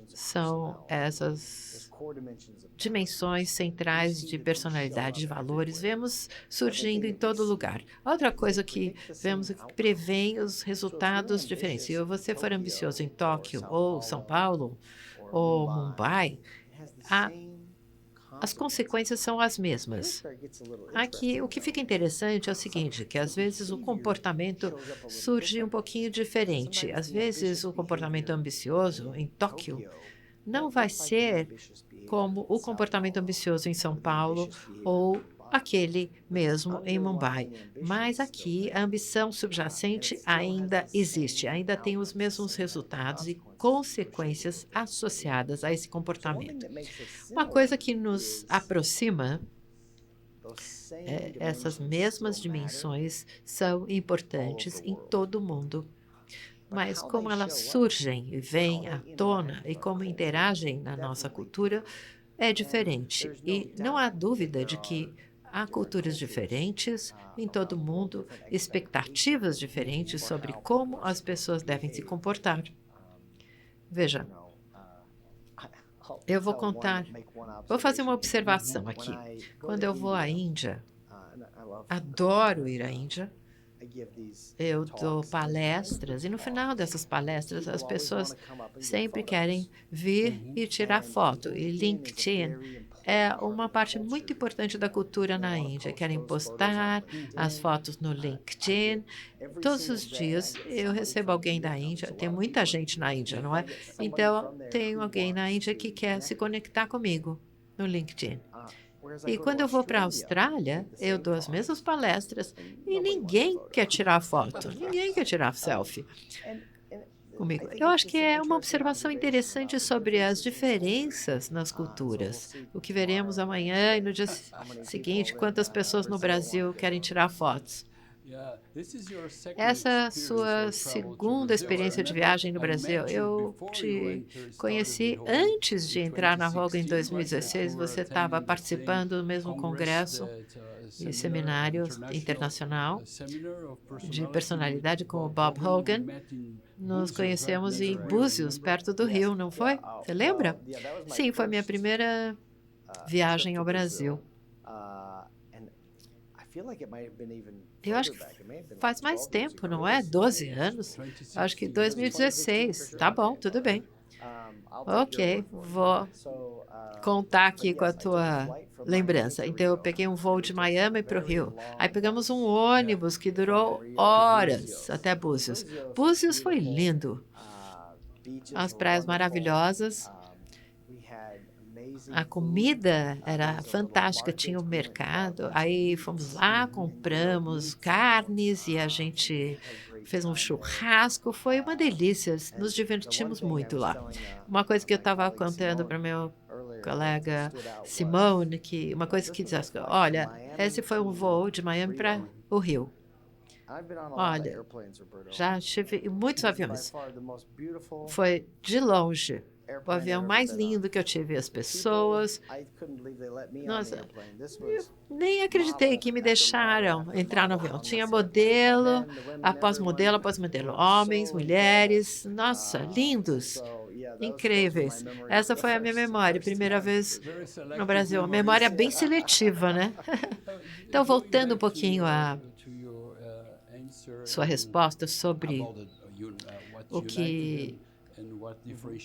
são essas dimensões centrais de personalidade, de valores, vemos surgindo em todo lugar. Outra coisa que vemos é que prevém os resultados diferentes. Se você for ambicioso em Tóquio, ou São Paulo, ou Mumbai, as consequências são as mesmas. Aqui, o que fica interessante é o seguinte, que às vezes o comportamento surge um pouquinho diferente. Às vezes, o comportamento ambicioso em Tóquio não vai ser como o comportamento ambicioso em São Paulo ou aquele mesmo em Mumbai. Mas aqui a ambição subjacente ainda existe, ainda tem os mesmos resultados e consequências associadas a esse comportamento. Uma coisa que nos aproxima essas mesmas dimensões são importantes em todo o mundo. Mas como elas surgem e vêm à tona e como interagem na nossa cultura é diferente. E não há dúvida de que há culturas diferentes em todo o mundo, expectativas diferentes sobre como as pessoas devem se comportar. Veja, eu vou fazer uma observação aqui. Quando eu vou à Índia, adoro ir à Índia, eu dou palestras e no final dessas palestras as pessoas sempre querem vir e tirar foto. E LinkedIn é uma parte muito importante da cultura na Índia. Querem postar as fotos no LinkedIn. Todos os dias eu recebo alguém da Índia, tem muita gente na Índia, não é? Então, tenho alguém na Índia que quer se conectar comigo no LinkedIn. E quando eu vou para a Austrália, eu dou as mesmas palestras e ninguém quer tirar foto, ninguém quer tirar selfie comigo. Eu acho que é uma observação interessante sobre as diferenças nas culturas. O que veremos amanhã e no dia seguinte, quantas pessoas no Brasil querem tirar fotos. Essa é a sua segunda experiência de viagem no Brasil. Eu te conheci antes de entrar na Hogan em 2016. Você estava participando do mesmo congresso e seminário internacional de personalidade com o Bob Hogan. Nos conhecemos em Búzios, perto do Rio, não foi? Você lembra? Sim, foi minha primeira viagem ao Brasil. Eu acho que faz mais tempo, não é? 12 anos? Acho que 2016. Tá bom, tudo bem. Ok, vou contar aqui com a tua lembrança. Então, eu peguei um voo de Miami para o Rio. Aí pegamos um ônibus que durou horas até Búzios. Búzios foi lindo. As praias maravilhosas. A comida era fantástica, tinha um mercado. Aí fomos lá, compramos carnes e a gente fez um churrasco. Foi uma delícia, nos divertimos muito lá. Uma coisa que eu estava contando para meu colega Simone, que uma coisa que dizia, olha, esse foi um voo de Miami para o Rio. Olha, já tive em muitos aviões. Foi de longe o avião mais lindo que eu tive, as pessoas. Nossa, eu nem acreditei que me deixaram entrar no avião. Tinha modelo, após modelo, homens, mulheres. Nossa, lindos, incríveis. Essa foi a minha memória, primeira vez no Brasil. Uma memória bem seletiva, né? Então, voltando um pouquinho à sua resposta sobre o que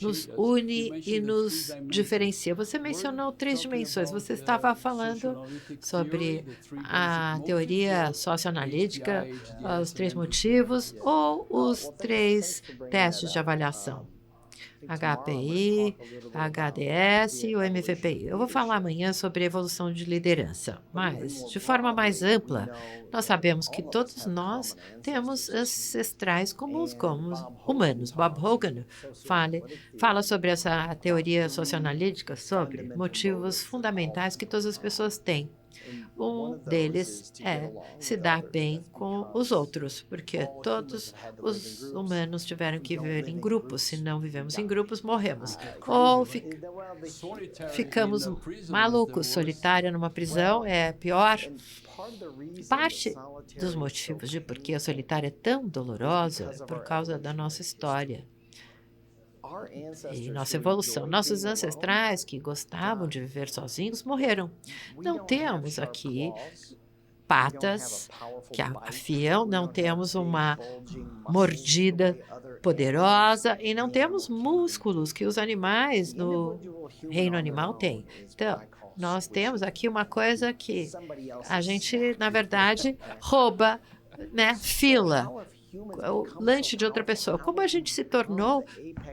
nos une e nos diferencia. Você mencionou 3 dimensões. Você estava falando sobre a teoria socioanalítica, os 3 motivos ou os 3 testes de avaliação. HPI, HDS e o MVPI. Eu vou falar amanhã sobre evolução de liderança, mas, de forma mais ampla, nós sabemos que todos nós temos ancestrais comuns como humanos. Bob Hogan fala sobre essa teoria socioanalítica, sobre motivos fundamentais que todas as pessoas têm. Um deles é se dar bem com os outros, porque todos os humanos tiveram que viver em grupos. Se não vivemos em grupos, morremos. Ou ficamos malucos. Solitário numa prisão é pior. Parte dos motivos de por que a solitária é tão dolorosa é por causa da nossa história e nossa evolução. Nossos ancestrais que gostavam de viver sozinhos morreram. Não temos aqui patas que afiam, não temos uma mordida poderosa e não temos músculos que os animais no reino animal têm. Então, nós temos aqui uma coisa que a gente, na verdade, rouba, né? Fila. O lanche de outra pessoa. Como a gente se tornou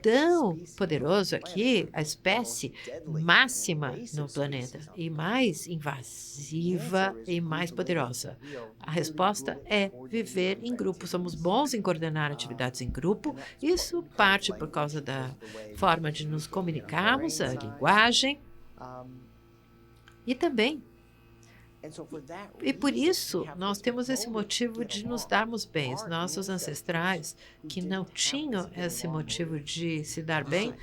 tão poderoso aqui, a espécie máxima no planeta, e mais invasiva e mais poderosa? A resposta é viver em grupo. Somos bons em coordenar atividades em grupo. Isso parte por causa da forma de nos comunicarmos, a linguagem, e também e por isso, nós temos esse motivo de nos darmos bem. Os nossos ancestrais, que não tinham esse motivo de se dar bem,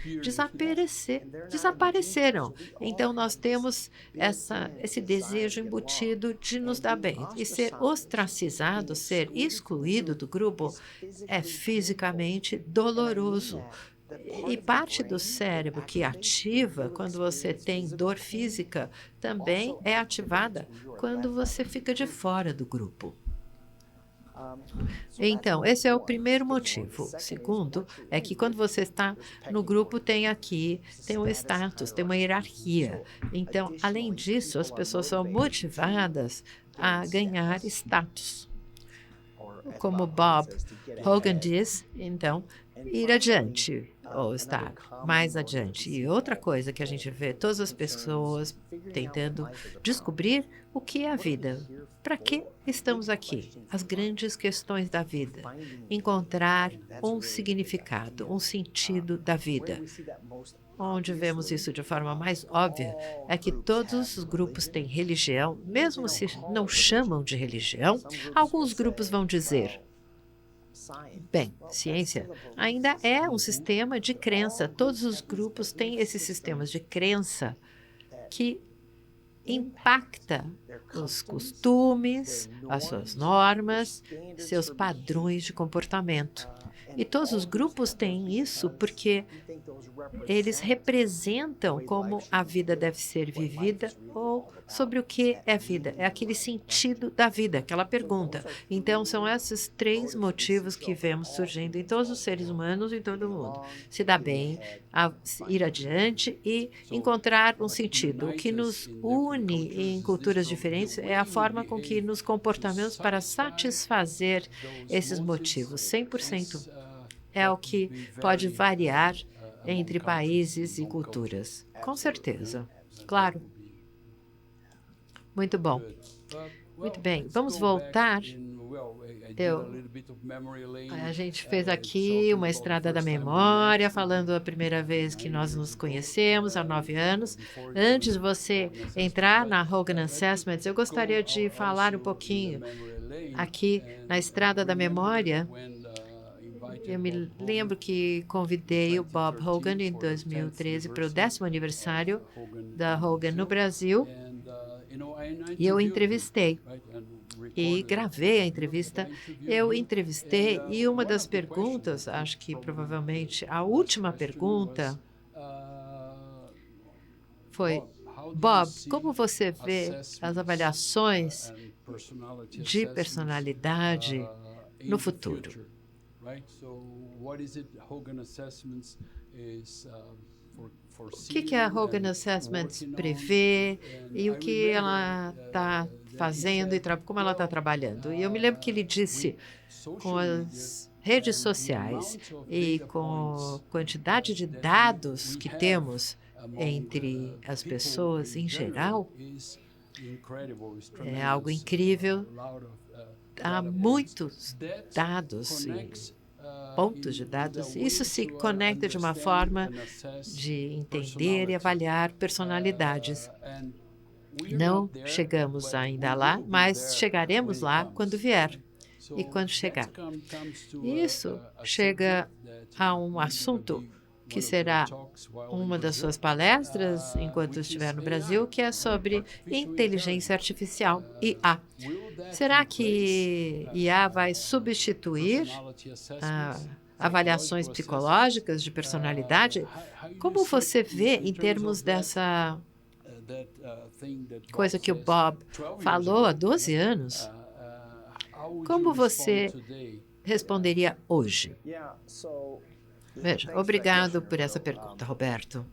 desapareceram. Então, nós temos esse desejo embutido de nos dar bem. E ser ostracizado, ser excluído do grupo, é fisicamente doloroso. E parte do cérebro que ativa quando você tem dor física também é ativada quando você fica de fora do grupo. Então, esse é o primeiro motivo. O segundo é que quando você está no grupo, tem um status, tem uma hierarquia. Então, além disso, as pessoas são motivadas a ganhar status. Como Bob Hogan diz, então, ir adiante. ou está mais adiante. E outra coisa que a gente vê, todas as pessoas tentando descobrir o que é a vida. Para que estamos aqui? As grandes questões da vida. Encontrar um significado, um sentido da vida. Onde vemos isso de forma mais óbvia é que todos os grupos têm religião, mesmo se não chamam de religião, alguns grupos vão dizer: bem, ciência ainda é um sistema de crença. Todos os grupos têm esses sistemas de crença que impacta os costumes, as suas normas, seus padrões de comportamento. E todos os grupos têm isso porque eles representam como a vida deve ser vivida ou sobre o que é vida. É aquele sentido da vida, aquela pergunta. Então, são esses 3 motivos que vemos surgindo em todos os seres humanos e em todo o mundo. Se dar bem, ir adiante e encontrar um sentido. O que nos une em culturas diferentes é a forma com que nos comportamos para satisfazer esses motivos. 100% é o que pode variar entre países e culturas. Com certeza. Claro. Muito bom. Muito bem. Vamos voltar. A gente fez aqui uma estrada da memória, falando a primeira vez que nós nos conhecemos, há 9 anos. Antes de você entrar na Hogan Assessments, eu gostaria de falar um pouquinho aqui na estrada da memória. Eu me lembro que convidei o Bob Hogan em 2013 para o 10º aniversário da Hogan no Brasil e eu entrevistei e gravei a entrevista. Eu entrevistei e uma das perguntas, acho que provavelmente a última pergunta foi: Bob, como você vê as avaliações de personalidade no futuro? O que a Hogan Assessments prevê e o que ela está fazendo e como ela está trabalhando? E eu me lembro que ele disse, com as redes sociais e com a quantidade de dados que temos entre as pessoas em geral, é algo incrível. Há muitos dados e pontos de dados. Isso se conecta de uma forma de entender e avaliar personalidades. Não chegamos ainda lá, mas chegaremos lá quando vier e quando chegar. Isso chega a um assunto que será uma das suas palestras enquanto estiver no Brasil, que é sobre inteligência artificial, IA. Será que IA vai substituir avaliações psicológicas de personalidade? Como você vê em termos dessa coisa que o Bob falou há 12 anos? Como você responderia hoje? Veja, obrigado por essa pergunta, Roberto.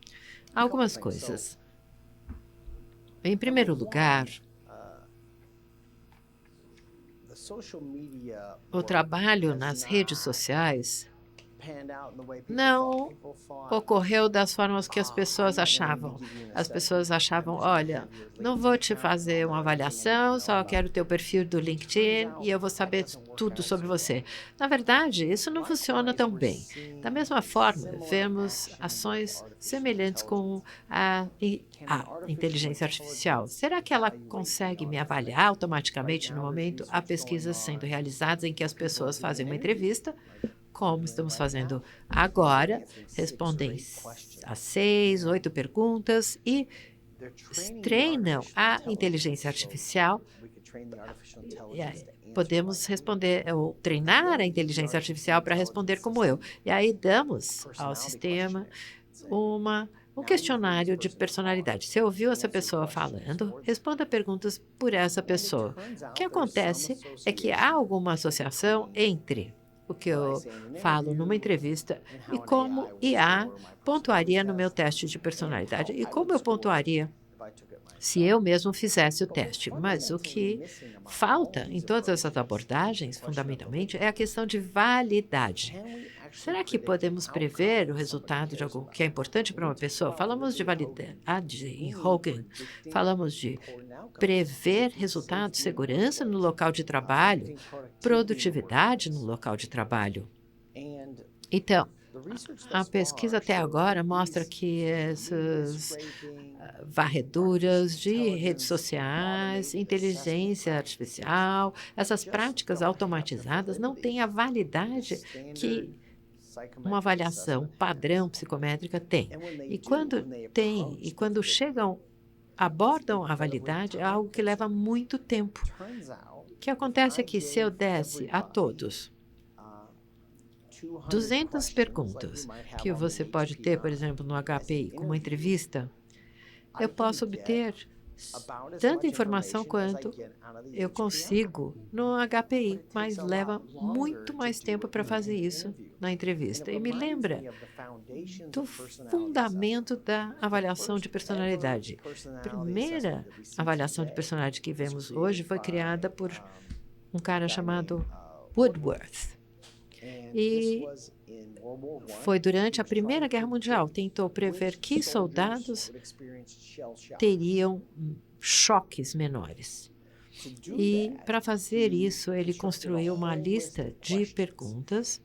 Algumas coisas. Em primeiro lugar, o trabalho nas redes sociais não ocorreu das formas que as pessoas achavam. As pessoas achavam, olha, não vou te fazer uma avaliação, só quero o teu perfil do LinkedIn e eu vou saber tudo sobre você. Na verdade, isso não funciona tão bem. Da mesma forma, vemos ações semelhantes com a inteligência artificial. Será que ela consegue me avaliar automaticamente no momento? Há pesquisas sendo realizadas em que as pessoas fazem uma entrevista, como estamos fazendo agora, respondem a 6, 8 perguntas e treinam a inteligência artificial. Podemos responder ou treinar a inteligência artificial para responder como eu. E aí damos ao sistema um questionário de personalidade. Você ouviu essa pessoa falando, responda perguntas por essa pessoa. O que acontece é que há alguma associação entre o que eu falo numa entrevista e como IA pontuaria no meu teste de personalidade e como eu pontuaria se eu mesmo fizesse o teste. Mas o que falta em todas essas abordagens, fundamentalmente, é a questão de validade. Será que podemos prever o resultado de algo que é importante para uma pessoa? Falamos de validade em Hogan, falamos de prever resultados, segurança no local de trabalho, produtividade no local de trabalho. Então, a pesquisa até agora mostra que essas varreduras de redes sociais, inteligência artificial, essas práticas automatizadas não têm a validade que uma avaliação padrão psicométrica tem. E quando abordam a validade, é algo que leva muito tempo. O que acontece é que se eu desse a todos 200 perguntas que você pode ter, por exemplo, no HPI, como uma entrevista, eu posso obter tanta informação quanto eu consigo no HPI, mas leva muito mais tempo para fazer isso na entrevista. E me lembra do fundamento da avaliação de personalidade. A primeira avaliação de personalidade que vemos hoje foi criada por um cara chamado Woodworth. E foi durante a Primeira Guerra Mundial. Tentou prever que soldados teriam choques menores. E, para fazer isso, ele construiu uma lista de perguntas,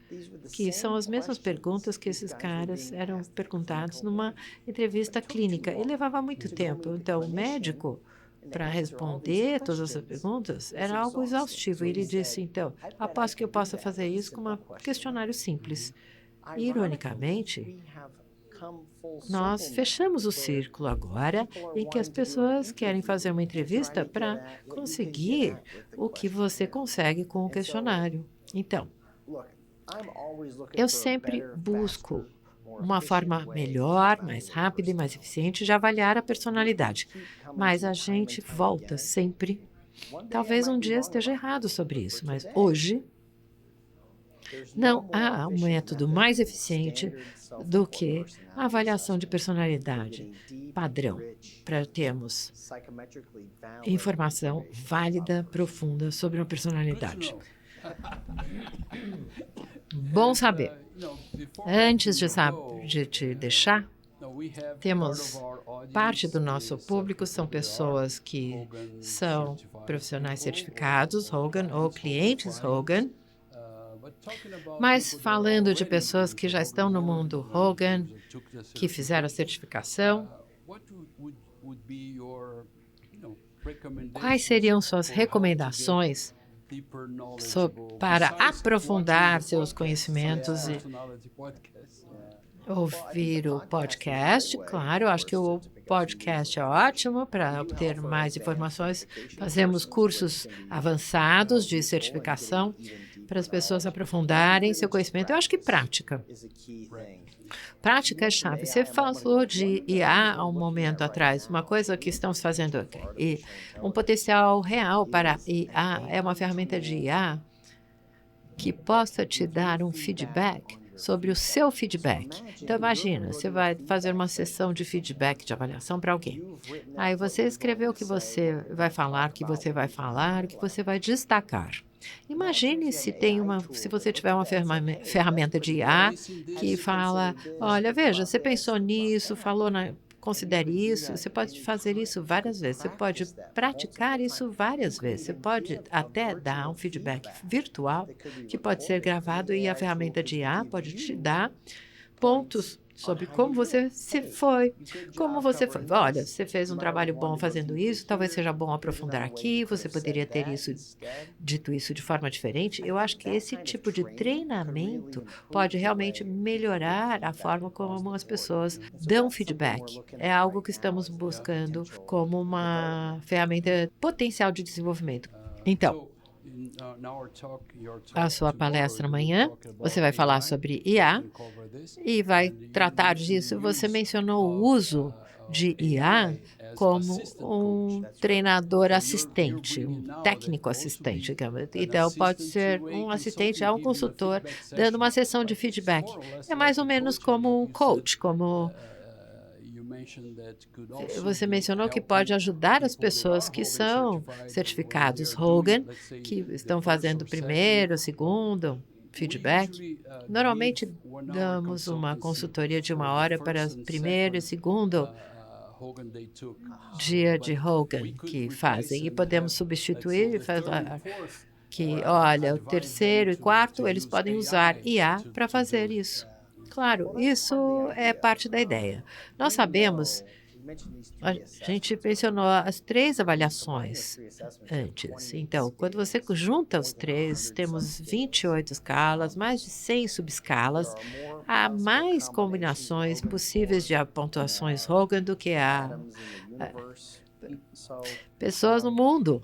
que são as mesmas perguntas que esses caras eram perguntados numa entrevista clínica. E levava muito tempo. Então, o médico, para responder todas essas perguntas, era algo exaustivo. Ele disse, então, aposto que eu possa fazer isso com um questionário simples. Ironicamente, nós fechamos o círculo agora em que as pessoas querem fazer uma entrevista para conseguir o que você consegue com o questionário. Então, eu sempre busco uma forma melhor, mais rápida e mais eficiente de avaliar a personalidade. Mas a gente volta sempre. Talvez um dia esteja errado sobre isso, mas hoje não há um método mais eficiente do que a avaliação de personalidade padrão, para termos informação válida, profunda sobre uma personalidade. Bom saber. Antes de te deixar, temos parte do nosso público são pessoas que são profissionais certificados Hogan ou clientes Hogan. Mas falando de pessoas que já estão no mundo Hogan, que fizeram a certificação, quais seriam suas recomendações para aprofundar seus conhecimentos e ouvir o podcast? Claro, acho que o podcast é ótimo para obter mais informações. Fazemos cursos avançados de certificação para as pessoas aprofundarem seu conhecimento. Eu acho que prática. Prática é chave. Você falou de IA há um momento atrás, uma coisa que estamos fazendo aqui. E um potencial real para IA é uma ferramenta de IA que possa te dar um feedback sobre o seu feedback. Então, imagina, você vai fazer uma sessão de feedback, de avaliação para alguém. Aí você escreveu o que você vai falar, o que você vai falar, o que você vai destacar. Imagine se você tiver uma ferramenta de IA que fala, olha, veja, você pensou nisso, considere isso, você pode fazer isso várias vezes, você pode praticar isso várias vezes, você pode até dar um feedback virtual que pode ser gravado e a ferramenta de IA pode te dar pontos sobre como você foi. Olha, você fez um trabalho bom fazendo isso, talvez seja bom aprofundar aqui, você poderia ter dito isso de forma diferente. Eu acho que esse tipo de treinamento pode realmente melhorar a forma como as pessoas dão feedback. É algo que estamos buscando como uma ferramenta potencial de desenvolvimento. Então, a sua palestra amanhã, você vai falar sobre IA e vai tratar disso. Você mencionou o uso de IA como um treinador assistente, um técnico assistente, digamos. Então, pode ser um assistente a um consultor dando uma sessão de feedback. É mais ou menos como um coach, como você mencionou que pode ajudar as pessoas que são certificados Hogan, que estão fazendo o primeiro, o segundo, feedback, normalmente damos uma consultoria de 1 hora para o primeiro e segundo dia de Hogan que fazem, e podemos substituir e falar que, olha, o terceiro e quarto, eles podem usar IA para fazer isso. Claro, isso é parte da ideia. Nós sabemos, a gente mencionou as 3 avaliações antes. Então, quando você junta os 3, temos 28 escalas, mais de 100 subescalas. Há mais combinações possíveis de pontuações Hogan do que há pessoas no mundo.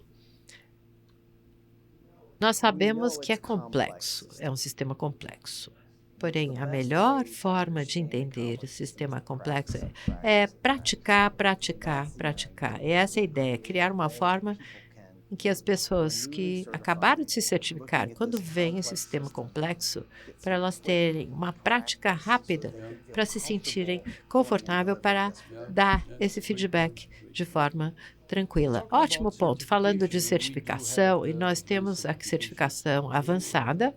Nós sabemos que é complexo, é um sistema complexo. Porém, a melhor forma de entender o sistema complexo é praticar, praticar, praticar. É essa a ideia, criar uma forma em que as pessoas que acabaram de se certificar, quando vem esse sistema complexo, para elas terem uma prática rápida, para se sentirem confortável para dar esse feedback de forma tranquila. Ótimo ponto. Falando de certificação, e nós temos a certificação avançada.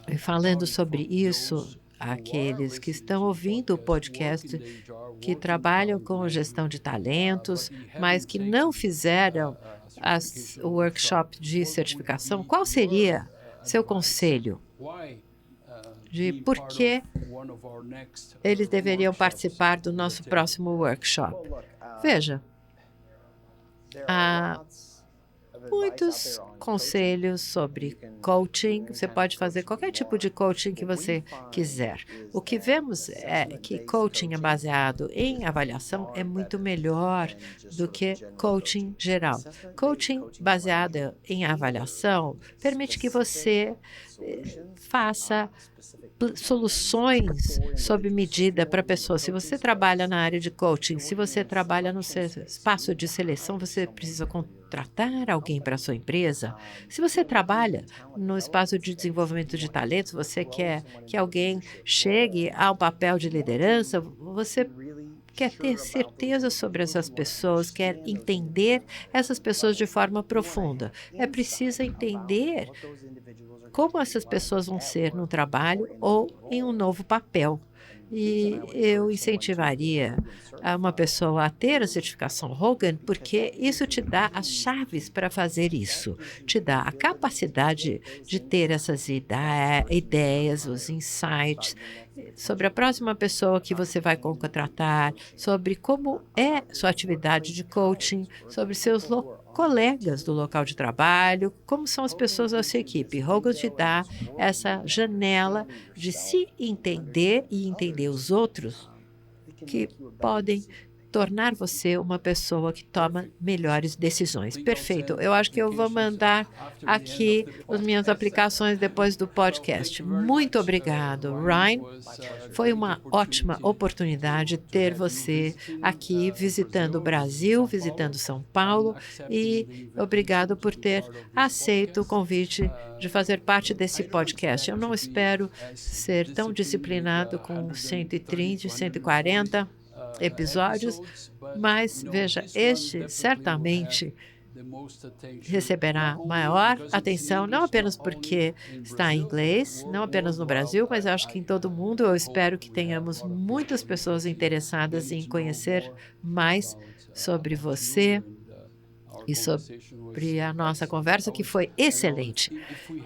E falando sobre isso, aqueles que estão ouvindo o podcast, que trabalham com gestão de talentos, mas que não fizeram o workshop de certificação, qual seria seu conselho de por que eles deveriam participar do nosso próximo workshop? Veja, há muitos conselhos sobre coaching. Você pode fazer qualquer tipo de coaching que você quiser. O que vemos é que coaching é baseado em avaliação é muito melhor do que coaching geral. Coaching baseado em avaliação permite que você faça soluções sob medida para a pessoa. Se você trabalha na área de coaching, se você trabalha no seu espaço de seleção, você precisa contratar alguém para a sua empresa. Se você trabalha no espaço de desenvolvimento de talentos, você quer que alguém chegue ao papel de liderança, você quer ter certeza sobre essas pessoas, quer entender essas pessoas de forma profunda. É preciso entender como essas pessoas vão ser no trabalho ou em um novo papel. E eu incentivaria uma pessoa a ter a certificação Hogan, porque isso te dá as chaves para fazer isso, te dá a capacidade de ter essas ideias, os insights sobre a próxima pessoa que você vai contratar, sobre como é sua atividade de coaching, sobre seus colegas do local de trabalho, como são as pessoas da sua equipe. Hogan te dá essa janela de se entender e entender os outros, que podem tornar você uma pessoa que toma melhores decisões. Perfeito. Eu acho que eu vou mandar aqui as minhas aplicações depois do podcast. Muito obrigado, Ryan. Foi uma ótima oportunidade ter você aqui visitando o Brasil, visitando São Paulo, e obrigado por ter aceito o convite de fazer parte desse podcast. Eu não espero ser tão disciplinado com 130, 140 episódios, mas veja, este certamente receberá maior atenção, não apenas porque está em inglês, não apenas no Brasil, mas acho que em todo o mundo. Eu espero que tenhamos muitas pessoas interessadas em conhecer mais sobre você e sobre a nossa conversa, que foi excelente.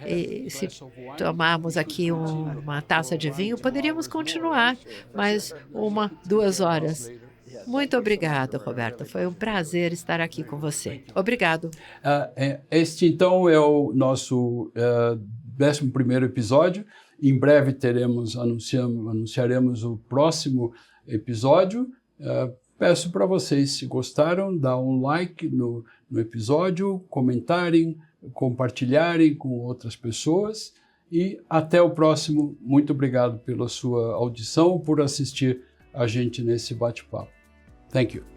E se tomarmos aqui uma taça de vinho, poderíamos continuar mais 1, 2 horas. Muito obrigada, Roberta. Foi um prazer estar aqui com você. Obrigado. Este, então, é o nosso 11º episódio. Em breve anunciaremos o próximo episódio. Peço para vocês, se gostaram, dar um like no episódio, comentarem, compartilharem com outras pessoas. E até o próximo. Muito obrigado pela sua audição, por assistir a gente nesse bate-papo. Thank you.